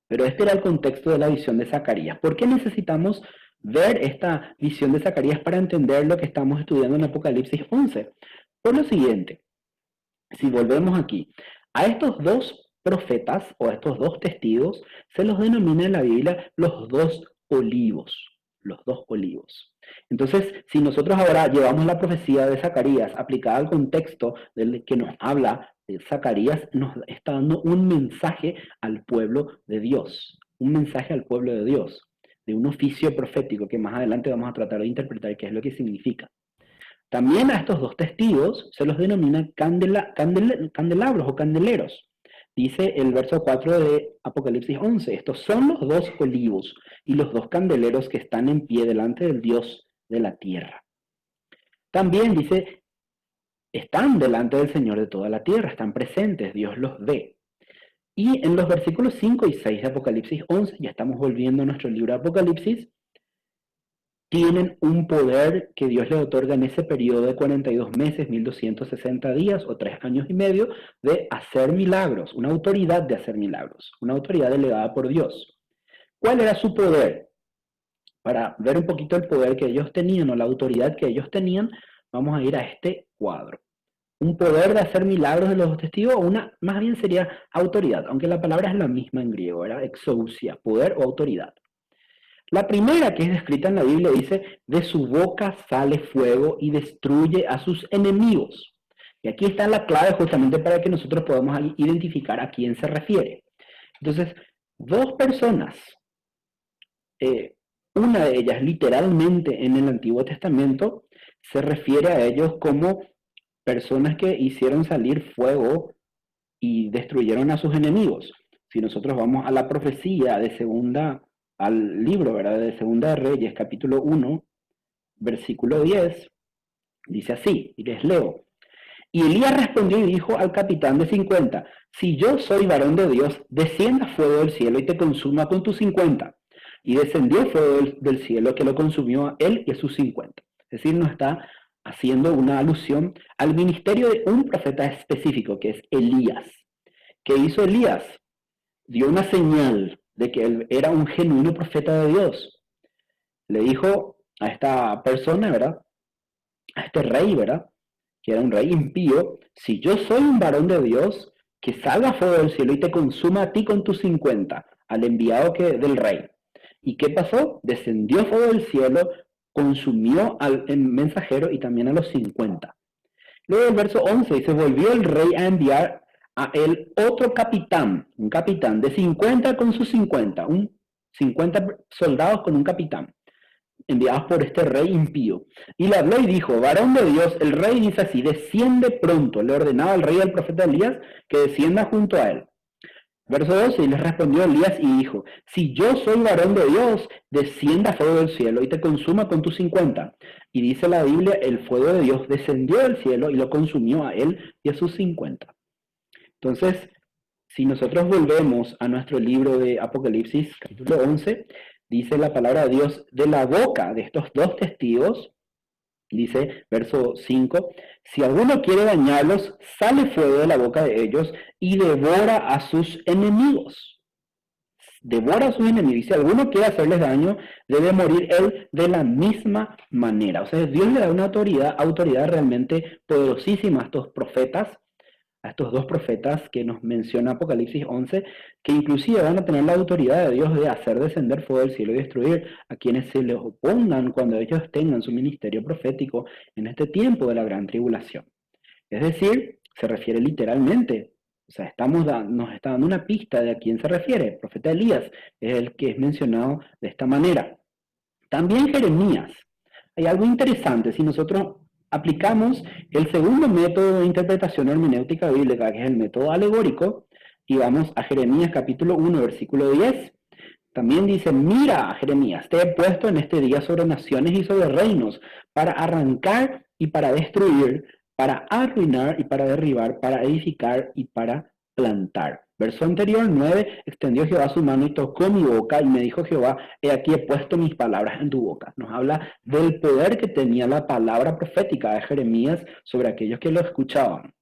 Pero este era el contexto de la visión de Zacarías. ¿Por qué necesitamos ver esta visión de Zacarías para entender lo que estamos estudiando en Apocalipsis 11? Por lo siguiente, si volvemos aquí, a estos dos profetas o a estos dos testigos se los denomina en la Biblia los dos olivos. Los dos olivos. Entonces, si nosotros ahora llevamos la profecía de Zacarías aplicada al contexto del que nos habla Zacarías, nos está dando un mensaje al pueblo de Dios, un mensaje al pueblo de Dios, de un oficio profético que más adelante vamos a tratar de interpretar qué es lo que significa. También a estos dos testigos se los denomina candelabros o candeleros. Dice el verso 4 de Apocalipsis 11, estos son los dos olivos y los dos candeleros que están en pie delante del Dios de la tierra. También dice, están delante del Señor de toda la tierra, están presentes, Dios los ve. Y en los versículos 5 y 6 de Apocalipsis 11, ya estamos volviendo a nuestro libro de Apocalipsis, tienen un poder que Dios les otorga en ese periodo de 42 meses, 1260 días o 3 años y medio de hacer milagros, una autoridad de hacer milagros, una autoridad delegada por Dios. ¿Cuál era su poder? Para ver un poquito el poder que ellos tenían o la autoridad que ellos tenían, vamos a ir a este cuadro. Un poder de hacer milagros de los testigos, o una, más bien sería autoridad, aunque la palabra es la misma en griego, era exousia, poder o autoridad. La primera que es descrita en la Biblia dice, de su boca sale fuego y destruye a sus enemigos. Y aquí está la clave justamente para que nosotros podamos identificar a quién se refiere. Entonces, dos personas, una de ellas literalmente en el Antiguo Testamento, se refiere a ellos como personas que hicieron salir fuego y destruyeron a sus enemigos. Si nosotros vamos a la profecía de al libro, ¿verdad?, de Segunda de Reyes, capítulo 1, versículo 10, dice así, y les leo. Y Elías respondió y dijo al capitán de 50, si yo soy varón de Dios, descienda fuego del cielo y te consuma con tus 50. Y descendió fuego del cielo que lo consumió a él y a sus 50. Es decir, nos está haciendo una alusión al ministerio de un profeta específico, que es Elías. ¿Qué hizo Elías? Dio una señal de que él era un genuino profeta de Dios. Le dijo a esta persona, ¿verdad?, a este rey, ¿verdad?, que era un rey impío, si yo soy un varón de Dios, que salga fuego del cielo y te consuma a ti con tus 50, al enviado del rey. ¿Y qué pasó? Descendió fuego del cielo, consumió al mensajero y también a los 50. Luego el verso 11 dice, volvió el rey a enviar a él otro capitán, un capitán de 50 con sus 50, 50 soldados con un capitán, enviados por este rey impío. Y le habló y dijo, varón de Dios, el rey dice así, desciende pronto. Le ordenaba al rey al profeta Elías que descienda junto a él. Verso 12, y les respondió Elías y dijo, si yo soy varón de Dios, descienda fuego del cielo y te consuma con tus 50. Y dice la Biblia, el fuego de Dios descendió del cielo y lo consumió a él y a sus 50. Entonces, si nosotros volvemos a nuestro libro de Apocalipsis, capítulo 11, dice la palabra de Dios, de la boca de estos dos testigos, dice verso 5, si alguno quiere dañarlos, sale fuego de la boca de ellos y devora a sus enemigos. Devora a sus enemigos. Si alguno quiere hacerles daño, debe morir él de la misma manera. O sea, Dios le da una autoridad realmente poderosísima a estos profetas, a estos dos profetas que nos menciona Apocalipsis 11, que inclusive van a tener la autoridad de Dios de hacer descender fuego del cielo y destruir a quienes se les opongan cuando ellos tengan su ministerio profético en este tiempo de la gran tribulación. Es decir, se refiere literalmente, o sea, nos está dando una pista de a quién se refiere. El profeta Elías es el que es mencionado de esta manera. También Jeremías. Hay algo interesante, si nosotros aplicamos el segundo método de interpretación hermenéutica bíblica, que es el método alegórico, Y vamos a Jeremías capítulo 1, versículo 10. También dice, mira, Jeremías, te he puesto en este día sobre naciones y sobre reinos, para arrancar y para destruir, para arruinar y para derribar, para edificar y para plantar. Verso anterior, 9, extendió Jehová su mano y tocó mi boca y me dijo Jehová, he aquí he puesto mis palabras en tu boca. Nos habla del poder que tenía la palabra profética de Jeremías sobre aquellos que lo escuchaban.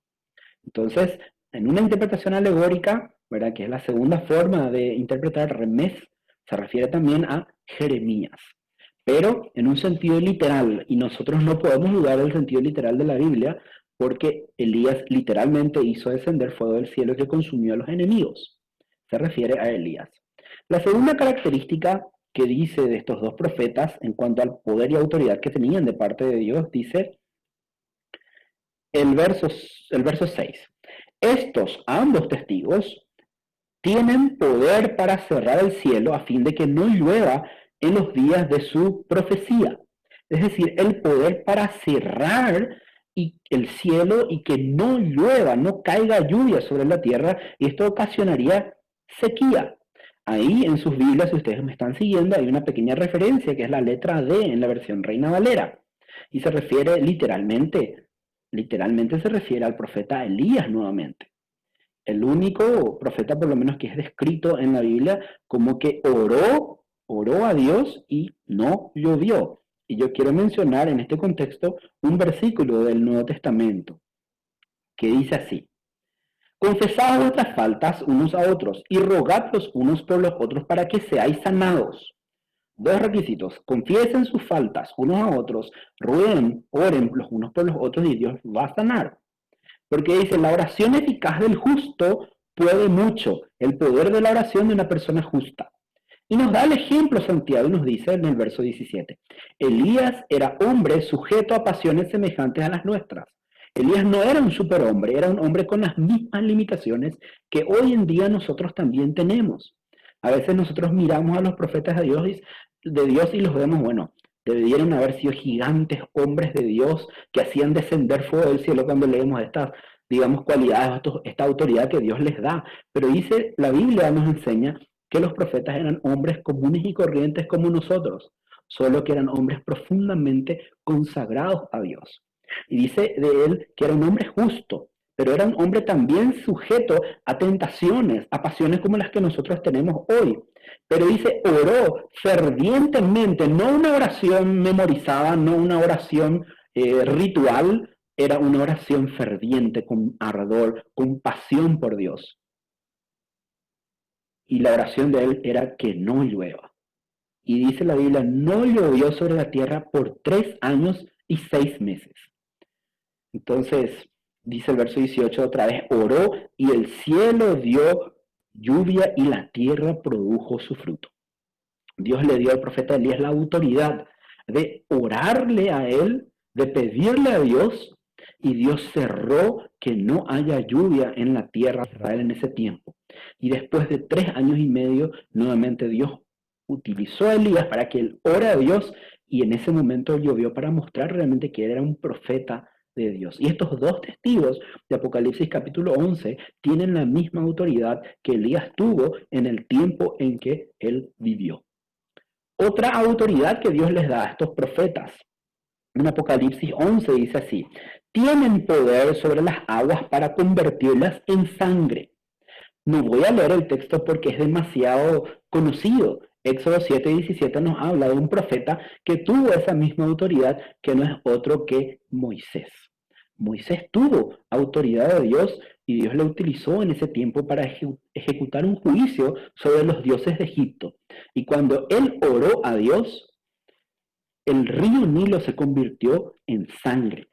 Entonces, en una interpretación alegórica, ¿verdad? Que es la segunda forma de interpretar remes, se refiere también a Jeremías, pero en un sentido literal, y nosotros no podemos dudar del sentido literal de la Biblia, porque Elías literalmente hizo descender fuego del cielo que consumió a los enemigos. Se refiere a Elías. La segunda característica que dice de estos dos profetas en cuanto al poder y autoridad que tenían de parte de Dios, dice el verso 6. Estos ambos testigos tienen poder para cerrar el cielo a fin de que no llueva en los días de su profecía. Es decir, el poder para cerrar el cielo y que no llueva, no caiga lluvia sobre la tierra, y esto ocasionaría sequía. Ahí en sus Biblias, si ustedes me están siguiendo, hay una pequeña referencia que es la letra D en la versión Reina Valera. Y se refiere literalmente se refiere al profeta Elías nuevamente. El único profeta, por lo menos, que es descrito en la Biblia como que oró a Dios y no llovió. Y yo quiero mencionar en este contexto un versículo del Nuevo Testamento que dice así: confesad vuestras faltas unos a otros y rogad los unos por los otros para que seáis sanados. Dos requisitos: confiesen sus faltas unos a otros, rueguen, oren los unos por los otros y Dios va a sanar. Porque dice, la oración eficaz del justo puede mucho, el poder de la oración de una persona justa. Y nos da el ejemplo Santiago y nos dice en el verso 17, Elías era hombre sujeto a pasiones semejantes a las nuestras. Elías no era un superhombre, era un hombre con las mismas limitaciones que hoy en día nosotros también tenemos. A veces nosotros miramos a los profetas de Dios y los vemos, bueno, debieron haber sido gigantes hombres de Dios que hacían descender fuego del cielo cuando leemos estas, digamos, cualidades, esta autoridad que Dios les da. Pero dice, la Biblia nos enseña que los profetas eran hombres comunes y corrientes como nosotros, solo que eran hombres profundamente consagrados a Dios. Y dice de él que era un hombre justo, pero era un hombre también sujeto a tentaciones, a pasiones como las que nosotros tenemos hoy. Pero dice, oró fervientemente, no una oración memorizada, no una oración ritual, era una oración ferviente, con ardor, con pasión por Dios. Y la oración de él era que no llueva. Y dice la Biblia, no llovió sobre la tierra por 3 años y 6 meses. Entonces, dice el verso 18 otra vez, oró y el cielo dio lluvia y la tierra produjo su fruto. Dios le dio al profeta Elías la autoridad de orarle a él, de pedirle a Dios, y Dios cerró que no haya lluvia en la tierra de Israel en ese tiempo. Y después de 3 años y medio, nuevamente Dios utilizó a Elías para que él ore a Dios, y en ese momento llovió para mostrar realmente que él era un profeta de Dios. Y estos dos testigos de Apocalipsis capítulo 11 tienen la misma autoridad que Elías tuvo en el tiempo en que él vivió. Otra autoridad que Dios les da a estos profetas, en Apocalipsis 11 dice así, tienen poder sobre las aguas para convertirlas en sangre. No voy a leer el texto porque es demasiado conocido. Éxodo 7:17 nos habla de un profeta que tuvo esa misma autoridad, que no es otro que Moisés. Moisés tuvo autoridad de Dios y Dios le utilizó en ese tiempo para ejecutar un juicio sobre los dioses de Egipto. Y cuando él oró a Dios, el río Nilo se convirtió en sangre.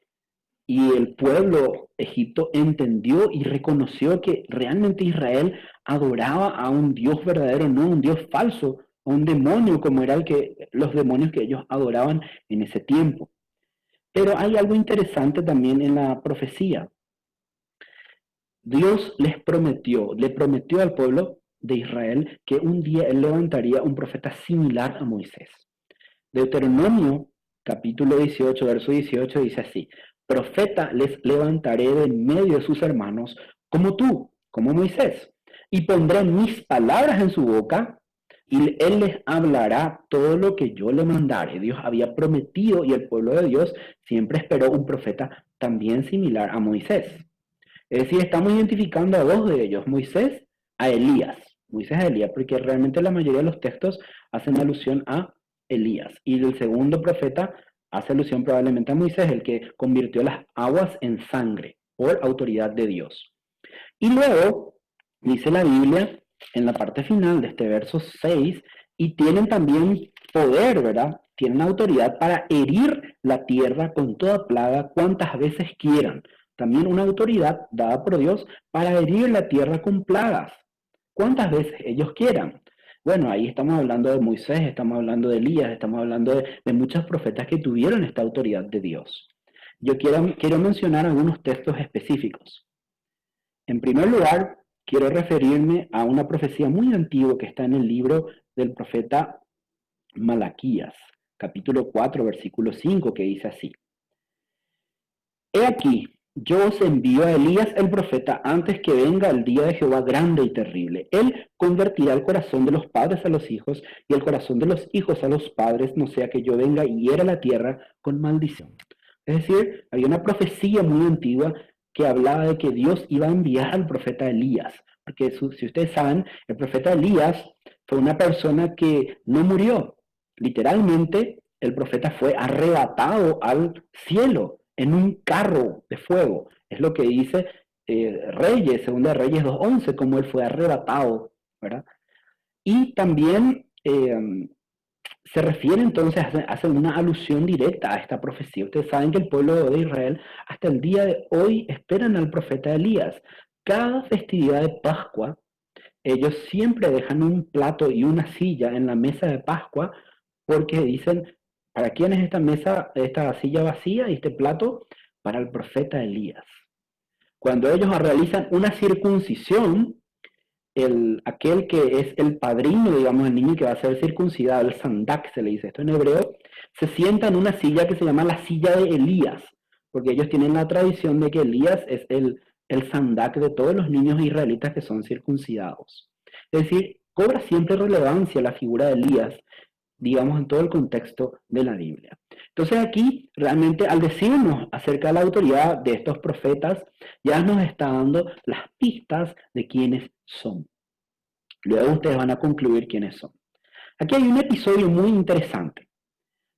Y el pueblo egipto entendió y reconoció que realmente Israel adoraba a un Dios verdadero, no un Dios falso, a un demonio como eran los demonios que ellos adoraban en ese tiempo. Pero hay algo interesante también en la profecía. Dios le prometió al pueblo de Israel que un día él levantaría un profeta similar a Moisés. Deuteronomio capítulo 18, verso 18 dice así, profeta les levantaré de en medio de sus hermanos como tú, como Moisés. y pondré mis palabras en su boca, y él les hablará todo lo que yo le mandare. Dios había prometido y el pueblo de Dios siempre esperó un profeta también similar a Moisés. Es decir, estamos identificando a dos de ellos, Moisés a Elías. Moisés a Elías, porque realmente la mayoría de los textos hacen alusión a Elías. Y el segundo profeta hace alusión probablemente a Moisés, el que convirtió las aguas en sangre por autoridad de Dios. Y luego dice la Biblia en la parte final de este verso 6, y tienen también poder, ¿verdad? Tienen autoridad para herir la tierra con toda plaga cuantas veces quieran. También una autoridad dada por Dios para herir la tierra con plagas, cuantas veces ellos quieran. Bueno, ahí estamos hablando de Moisés, estamos hablando de Elías, estamos hablando de muchos profetas que tuvieron esta autoridad de Dios. Yo quiero mencionar algunos textos específicos. En primer lugar, quiero referirme a una profecía muy antigua que está en el libro del profeta Malaquías, capítulo 4, versículo 5, que dice así: He aquí, yo os envío a Elías el profeta antes que venga el día de Jehová grande y terrible. Él convertirá el corazón de los padres a los hijos y el corazón de los hijos a los padres, no sea que yo venga y hiera la tierra con maldición. Es decir, había una profecía muy antigua que hablaba de que Dios iba a enviar al profeta Elías. Porque si ustedes saben, el profeta Elías fue una persona que no murió. Literalmente, el profeta fue arrebatado al cielo en un carro de fuego. Es lo que dice Reyes, segunda de Reyes 2:11, como él fue arrebatado, ¿verdad? Y también se refiere entonces, hace una alusión directa a esta profecía. Ustedes saben que el pueblo de Israel hasta el día de hoy esperan al profeta Elías. Cada festividad de Pascua, ellos siempre dejan un plato y una silla en la mesa de Pascua porque dicen, ¿para quién es esta mesa, esta silla vacía y este plato? Para el profeta Elías. Cuando ellos realizan una circuncisión, aquel que es el padrino, digamos, el niño que va a ser circuncidado, el sandak se le dice esto en hebreo, se sienta en una silla que se llama la silla de Elías, porque ellos tienen la tradición de que Elías es el sandak de todos los niños israelitas que son circuncidados. Es decir, cobra siempre relevancia la figura de Elías, digamos, en todo el contexto de la Biblia. Entonces aquí, realmente, al decirnos acerca de la autoridad de estos profetas, ya nos está dando las pistas de quiénes son. Luego ustedes van a concluir quiénes son. Aquí hay un episodio muy interesante.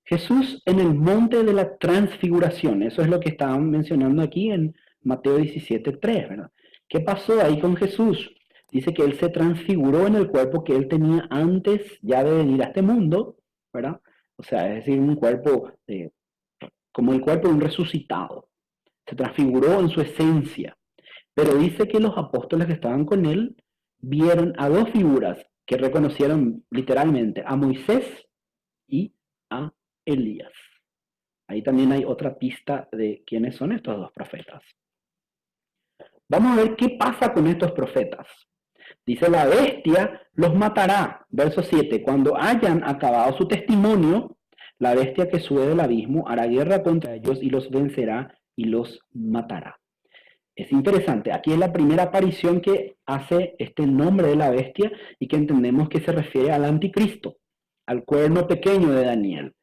Jesús en el monte de la transfiguración, eso es lo que estaban mencionando aquí en Mateo 17:3, ¿verdad? ¿Qué pasó ahí con Jesús? Dice que él se transfiguró en el cuerpo que él tenía antes ya de venir a este mundo, ¿verdad? O sea, es decir, un cuerpo como el cuerpo de un resucitado. Se transfiguró en su esencia. Pero dice que los apóstoles que estaban con él vieron a dos figuras que reconocieron literalmente a Moisés y a Elías. Ahí también hay otra pista de quiénes son estos dos profetas. Vamos a ver qué pasa con estos profetas. Dice, la bestia los matará. Verso 7. Cuando hayan acabado su testimonio, la bestia que sube del abismo hará guerra contra ellos y los vencerá y los matará. Es interesante. Aquí es la primera aparición que hace este nombre de la bestia y que entendemos que se refiere al anticristo, al cuerno pequeño de Daniel,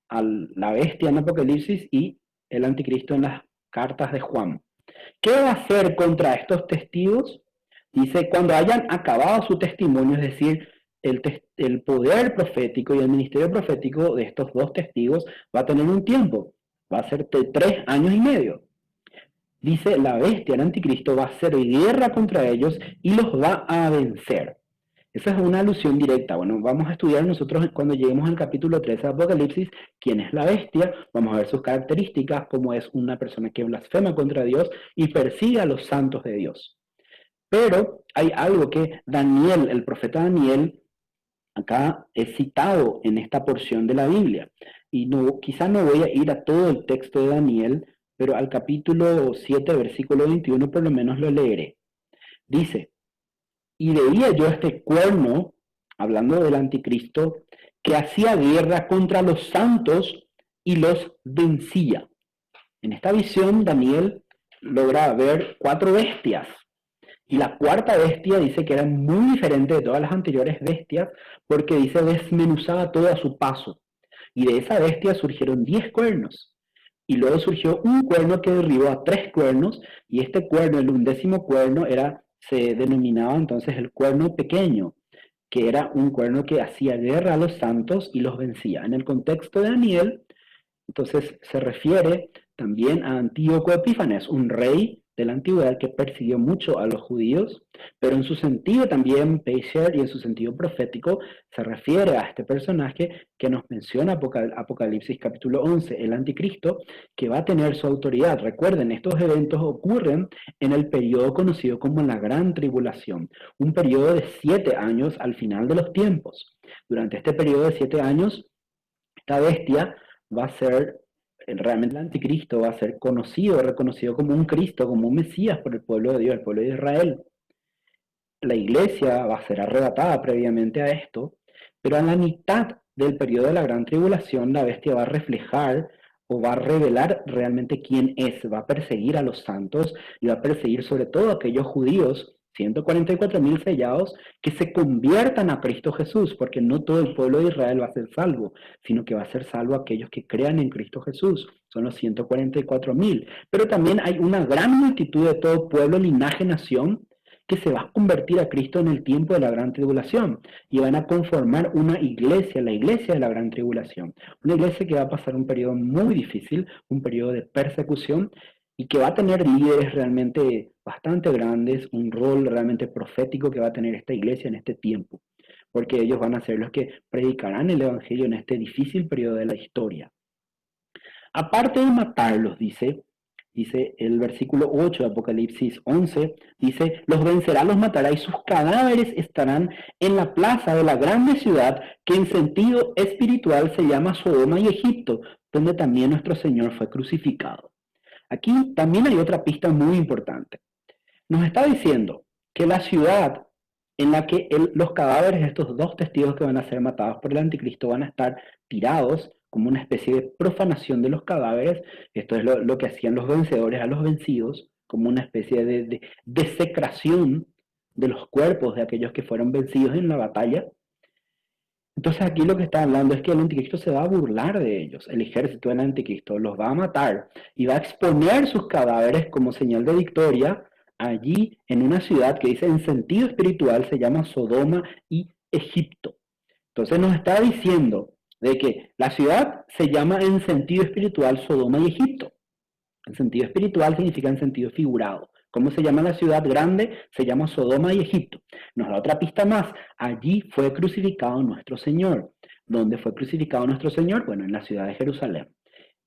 a la bestia en Apocalipsis y el anticristo en las cartas de Juan. ¿Qué va a hacer contra estos testigos? Dice, cuando hayan acabado su testimonio, es decir, el poder profético y el ministerio profético de estos dos testigos va a tener un tiempo, va a ser de 3 años y medio. Dice, la bestia, el anticristo, va a hacer guerra contra ellos y los va a vencer. Esa es una alusión directa. Bueno, vamos a estudiar nosotros cuando lleguemos al capítulo 13 de Apocalipsis quién es la bestia, vamos a ver sus características, cómo es una persona que blasfema contra Dios y persigue a los santos de Dios. Pero hay algo que Daniel, el profeta Daniel, acá es citado en esta porción de la Biblia. Y no, quizá no voy a ir a todo el texto de Daniel, pero al capítulo 7, versículo 21, por lo menos lo leeré. Dice, y veía yo este cuerno, hablando del anticristo, que hacía guerra contra los santos y los vencía. En esta visión, Daniel logra ver 4 bestias. Y la cuarta bestia dice que era muy diferente de todas las anteriores bestias porque dice desmenuzaba todo a su paso. Y de esa bestia surgieron 10 cuernos. Y luego surgió un cuerno que derribó a 3 cuernos y este cuerno, el undécimo cuerno, se denominaba entonces el cuerno pequeño, que era un cuerno que hacía guerra a los santos y los vencía. En el contexto de Daniel, entonces se refiere también a Antíoco Epífanes, un rey de la antigüedad que persiguió mucho a los judíos, pero en su sentido también Pesher y en su sentido profético se refiere a este personaje que nos menciona Apocalipsis capítulo 11, el anticristo, que va a tener su autoridad. Recuerden, estos eventos ocurren en el periodo conocido como la Gran Tribulación, un periodo de 7 años al final de los tiempos. Durante este periodo de 7 años, esta bestia va a ser, realmente el anticristo va a ser conocido, reconocido como un Cristo, como un Mesías por el pueblo de Dios, el pueblo de Israel. La iglesia va a ser arrebatada previamente a esto, pero a la mitad del periodo de la gran tribulación la bestia va a reflejar o va a revelar realmente quién es, va a perseguir a los santos y va a perseguir sobre todo a aquellos judíos, 144.000 sellados, que se conviertan a Cristo Jesús, porque no todo el pueblo de Israel va a ser salvo, sino que va a ser salvo aquellos que crean en Cristo Jesús, son los 144.000. Pero también hay una gran multitud de todo pueblo, linaje, nación, que se va a convertir a Cristo en el tiempo de la gran tribulación y van a conformar una iglesia, la iglesia de la gran tribulación. Una iglesia que va a pasar un periodo muy difícil, un periodo de persecución y que va a tener líderes realmente bastante grandes, un rol realmente profético que va a tener esta iglesia en este tiempo, porque ellos van a ser los que predicarán el evangelio en este difícil periodo de la historia. Aparte de matarlos, dice el versículo 8 de Apocalipsis 11, dice, los vencerá, los matará y sus cadáveres estarán en la plaza de la grande ciudad que en sentido espiritual se llama Sodoma y Egipto, donde también nuestro Señor fue crucificado. Aquí también hay otra pista muy importante. Nos está diciendo que la ciudad en la que los cadáveres de estos dos testigos que van a ser matados por el anticristo van a estar tirados como una especie de profanación de los cadáveres. Esto es lo que hacían los vencedores a los vencidos, como una especie de desecración de los cuerpos de aquellos que fueron vencidos en la batalla. Entonces aquí lo que está hablando es que el anticristo se va a burlar de ellos, el ejército del anticristo los va a matar y va a exponer sus cadáveres como señal de victoria allí en una ciudad que dice en sentido espiritual se llama Sodoma y Egipto. Entonces nos está diciendo de que la ciudad se llama en sentido espiritual Sodoma y Egipto. En sentido espiritual significa en sentido figurado. ¿Cómo se llama la ciudad grande? Se llama Sodoma y Egipto. Nos da otra pista más. Allí fue crucificado nuestro Señor. ¿Dónde fue crucificado nuestro Señor? Bueno, en la ciudad de Jerusalén.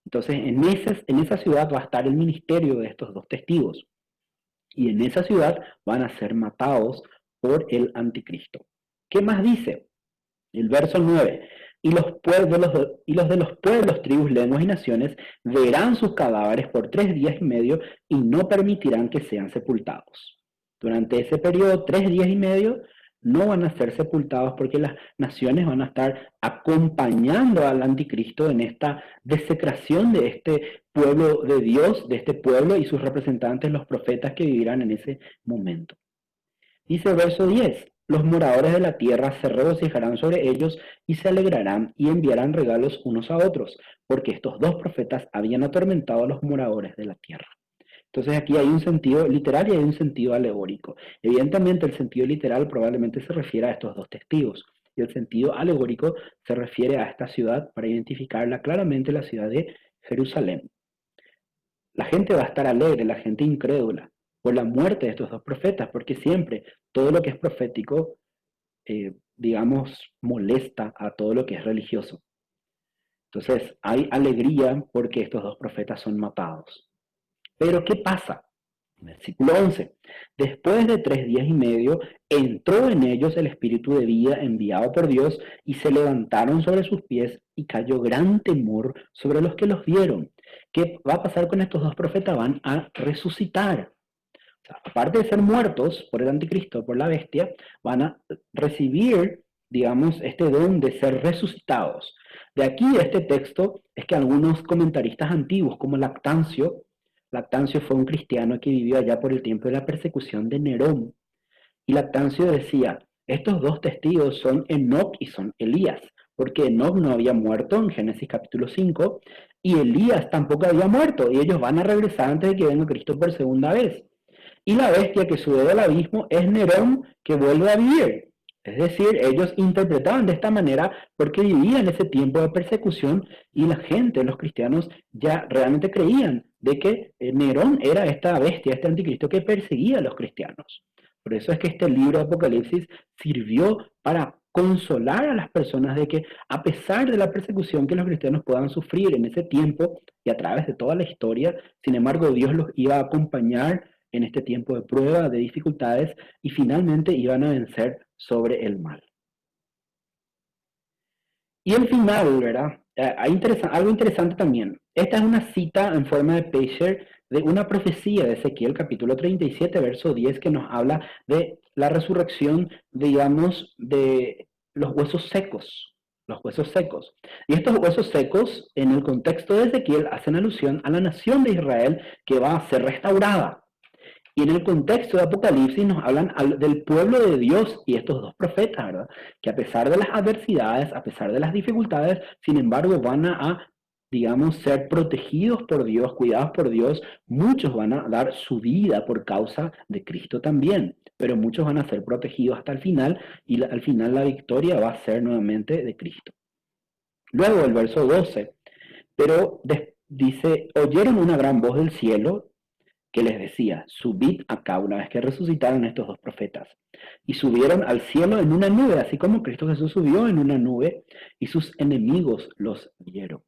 Entonces, en esa ciudad va a estar el ministerio de estos dos testigos. Y en esa ciudad van a ser matados por el anticristo. ¿Qué más dice? El verso 9. Y los de los pueblos, tribus, lenguas y naciones verán sus cadáveres por 3 días y medio y no permitirán que sean sepultados. Durante ese periodo, 3 días y medio, no van a ser sepultados porque las naciones van a estar acompañando al anticristo en esta desecración de este pueblo de Dios, de este pueblo y sus representantes, los profetas que vivirán en ese momento. Dice el verso 10. Los moradores de la tierra se regocijarán sobre ellos y se alegrarán y enviarán regalos unos a otros, porque estos dos profetas habían atormentado a los moradores de la tierra. Entonces aquí hay un sentido literal y hay un sentido alegórico. Evidentemente el sentido literal probablemente se refiere a estos dos testigos y el sentido alegórico se refiere a esta ciudad para identificarla claramente, la ciudad de Jerusalén. La gente va a estar alegre, la gente incrédula, por la muerte de estos dos profetas, porque siempre todo lo que es profético, digamos, molesta a todo lo que es religioso. Entonces hay alegría porque estos dos profetas son matados. Pero ¿qué pasa? Versículo 11. Después de 3 días y medio, entró en ellos el espíritu de vida enviado por Dios y se levantaron sobre sus pies y cayó gran temor sobre los que los vieron. ¿Qué va a pasar con estos dos profetas? Van a resucitar. O sea, aparte de ser muertos por el anticristo, por la bestia, van a recibir, digamos, este don de ser resucitados. De aquí, de este texto, es que algunos comentaristas antiguos, como Lactancio, Lactancio fue un cristiano que vivió allá por el tiempo de la persecución de Nerón. Y Lactancio decía, estos dos testigos son Enoc y son Elías, porque Enoc no había muerto en Génesis capítulo 5, y Elías tampoco había muerto, y ellos van a regresar antes de que venga Cristo por segunda vez. Y la bestia que sube del abismo es Nerón, que vuelve a vivir. Es decir, ellos interpretaban de esta manera porque vivían ese tiempo de persecución y la gente, los cristianos, ya realmente creían de que Nerón era esta bestia, este anticristo que perseguía a los cristianos. Por eso es que este libro de Apocalipsis sirvió para consolar a las personas de que a pesar de la persecución que los cristianos puedan sufrir en ese tiempo y a través de toda la historia, sin embargo Dios los iba a acompañar en este tiempo de prueba, de dificultades, y finalmente iban a vencer sobre el mal. Y el final, ¿verdad? Algo interesante también. Esta es una cita en forma de pager de una profecía de Ezequiel capítulo 37, verso 10, que nos habla de la resurrección, digamos, de los huesos secos. Los huesos secos. Y estos huesos secos, en el contexto de Ezequiel, hacen alusión a la nación de Israel que va a ser restaurada. Y en el contexto de Apocalipsis nos hablan del pueblo de Dios y estos dos profetas, ¿verdad? Que a pesar de las adversidades, a pesar de las dificultades, sin embargo van digamos, ser protegidos por Dios, cuidados por Dios. Muchos van a dar su vida por causa de Cristo también, pero muchos van a ser protegidos hasta el final y al final la victoria va a ser nuevamente de Cristo. Luego el verso 12, pero dice, oyeron una gran voz del cielo que les decía, subid acá una vez que resucitaron estos dos profetas. Y subieron al cielo en una nube, así como Cristo Jesús subió en una nube y sus enemigos los vieron.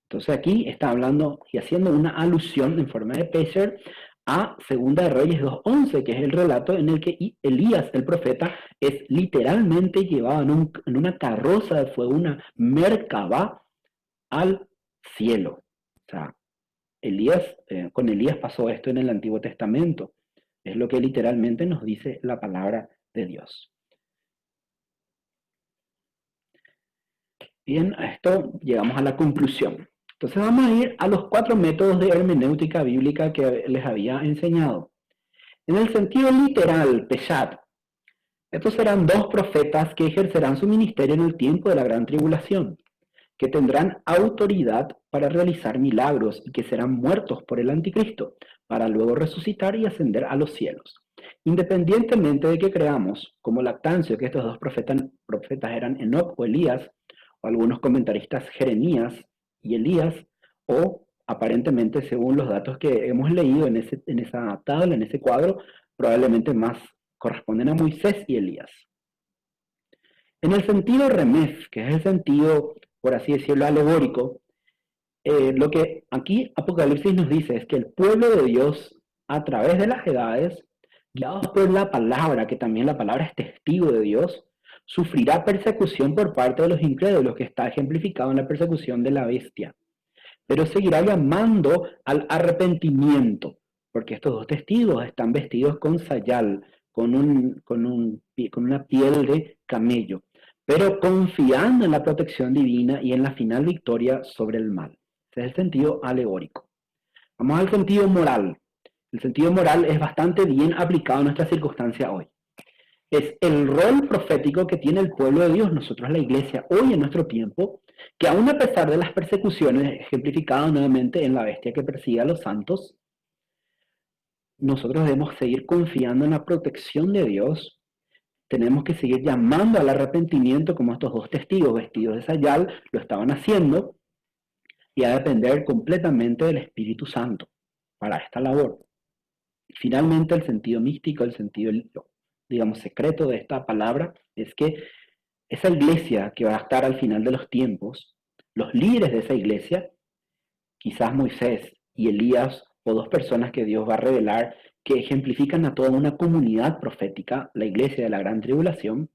Entonces aquí está hablando y haciendo una alusión en forma de pager a Segunda de Reyes 2:11, que es el relato en el que Elías, el profeta, es literalmente llevado en una carroza de fuego, una merkabah, al cielo. O sea, con Elías pasó esto en el Antiguo Testamento. Es lo que literalmente nos dice la palabra de Dios. Bien, a esto llegamos a la conclusión. Entonces vamos a ir a los 4 métodos de hermenéutica bíblica que les había enseñado. En el sentido literal, Peshat, estos serán 2 profetas que ejercerán su ministerio en el tiempo de la gran tribulación, que tendrán autoridad para realizar milagros y que serán muertos por el anticristo, para luego resucitar y ascender a los cielos. Independientemente de que creamos, como Lactancio, que estos 2 profetas eran Enoc o Elías, o algunos comentaristas Jeremías y Elías, o aparentemente, según los datos que hemos leído en esa tabla, en ese cuadro, probablemente más corresponden a Moisés y Elías. En el sentido remef, que es el sentido, por así decirlo, alegórico, lo que aquí Apocalipsis nos dice es que el pueblo de Dios, a través de las edades, guiados por la palabra, que también la palabra es testigo de Dios, sufrirá persecución por parte de los incrédulos, que está ejemplificado en la persecución de la bestia. Pero seguirá llamando al arrepentimiento, porque estos 2 testigos están vestidos con sayal, con una piel de camello, pero confiando en la protección divina y en la final victoria sobre el mal. Ese es el sentido alegórico. Vamos al sentido moral. El sentido moral es bastante bien aplicado a nuestra circunstancia hoy. Es el rol profético que tiene el pueblo de Dios, nosotros la iglesia, hoy en nuestro tiempo, que aún a pesar de las persecuciones, ejemplificadas nuevamente en la bestia que persigue a los santos, nosotros debemos seguir confiando en la protección de Dios. Tenemos que seguir llamando al arrepentimiento como estos 2 testigos vestidos de sayal lo estaban haciendo, y a depender completamente del Espíritu Santo para esta labor. Finalmente, el sentido místico, el sentido, digamos, secreto de esta palabra es que esa iglesia que va a estar al final de los tiempos, los líderes de esa iglesia, quizás Moisés y Elías, o 2 personas que Dios va a revelar, que ejemplifican a toda una comunidad profética, la iglesia de la gran tribulación,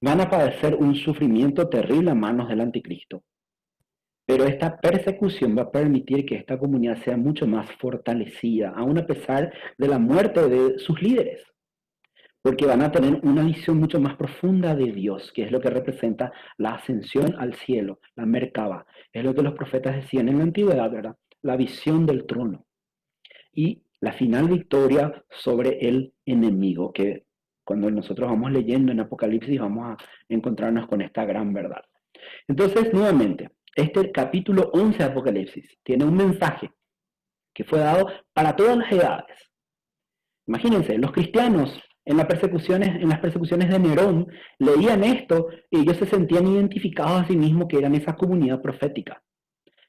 van a padecer un sufrimiento terrible a manos del anticristo. Pero esta persecución va a permitir que esta comunidad sea mucho más fortalecida, aun a pesar de la muerte de sus líderes, porque van a tener una visión mucho más profunda de Dios, que es lo que representa la ascensión al cielo, la Merkabah. Es lo que los profetas decían en la antigüedad, ¿verdad? la visión del trono y la final victoria sobre el enemigo, que cuando nosotros vamos leyendo en Apocalipsis vamos a encontrarnos con esta gran verdad. Entonces, nuevamente, este capítulo 11 de Apocalipsis tiene un mensaje que fue dado para todas las edades. Imagínense, los cristianos en las persecuciones de Nerón leían esto y ellos se sentían identificados a sí mismos que eran esa comunidad profética.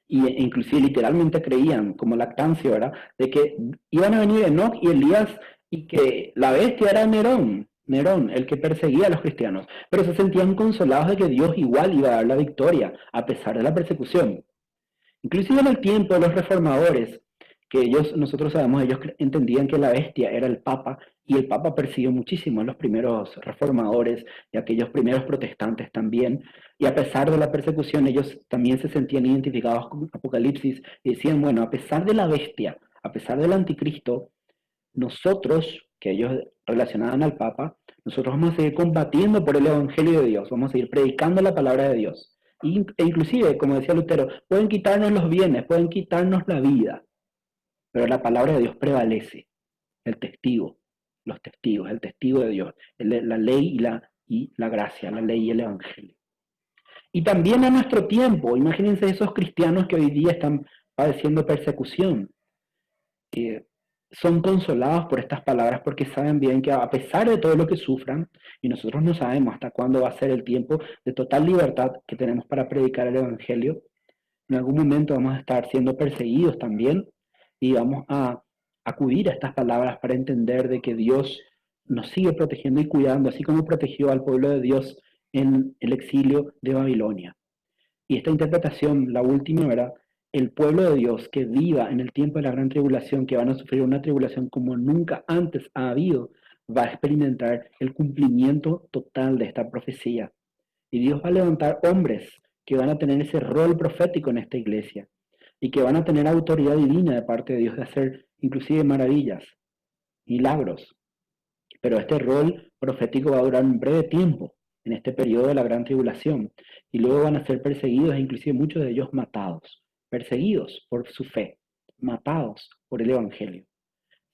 E inclusive literalmente creían, como lactancia, ¿verdad?, de que iban a venir Enoc y Elías y que la bestia era Nerón, el que perseguía a los cristianos. Pero se sentían consolados de que Dios igual iba a dar la victoria, a pesar de la persecución. Inclusive en el tiempo de los reformadores, que nosotros sabemos, ellos entendían que la bestia era el Papa, y el Papa persiguió muchísimo a los primeros reformadores y a aquellos primeros protestantes también, y a pesar de la persecución, ellos también se sentían identificados con Apocalipsis, y decían, bueno, a pesar de la bestia, a pesar del anticristo, nosotros, que ellos relacionaban al Papa, nosotros vamos a seguir combatiendo por el Evangelio de Dios, vamos a seguir predicando la palabra de Dios. E inclusive, como decía Lutero, pueden quitarnos los bienes, pueden quitarnos la vida, pero la palabra de Dios prevalece, el testigo, los testigos, el testigo de Dios, la ley y la gracia, la ley y el Evangelio. Y también a nuestro tiempo, imagínense esos cristianos que hoy día están padeciendo persecución, que son consolados por estas palabras porque saben bien que a pesar de todo lo que sufran, y nosotros no sabemos hasta cuándo va a ser el tiempo de total libertad que tenemos para predicar el Evangelio, en algún momento vamos a estar siendo perseguidos también y vamos a acudir a estas palabras para entender de que Dios nos sigue protegiendo y cuidando, así como protegió al pueblo de Dios en el exilio de Babilonia. Y esta interpretación, la última, ¿verdad?, el pueblo de Dios que viva en el tiempo de la gran tribulación, que van a sufrir una tribulación como nunca antes ha habido, va a experimentar el cumplimiento total de esta profecía. Y Dios va a levantar hombres que van a tener ese rol profético en esta iglesia y que van a tener autoridad divina de parte de Dios de hacer inclusive maravillas, milagros. Pero este rol profético va a durar un breve tiempo en este periodo de la gran tribulación y luego van a ser perseguidos e inclusive muchos de ellos matados, perseguidos por su fe, matados por el Evangelio.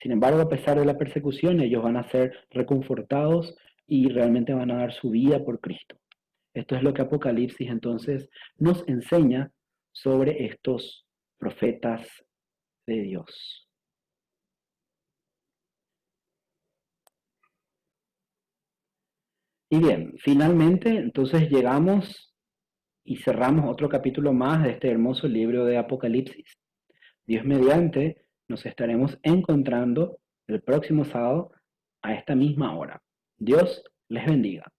Sin embargo, a pesar de la persecución, ellos van a ser reconfortados y realmente van a dar su vida por Cristo. Esto es lo que Apocalipsis entonces nos enseña sobre estos profetas de Dios. Y bien, finalmente entonces llegamos y cerramos otro capítulo más de este hermoso libro de Apocalipsis. Dios mediante, nos estaremos encontrando el próximo sábado a esta misma hora. Dios les bendiga.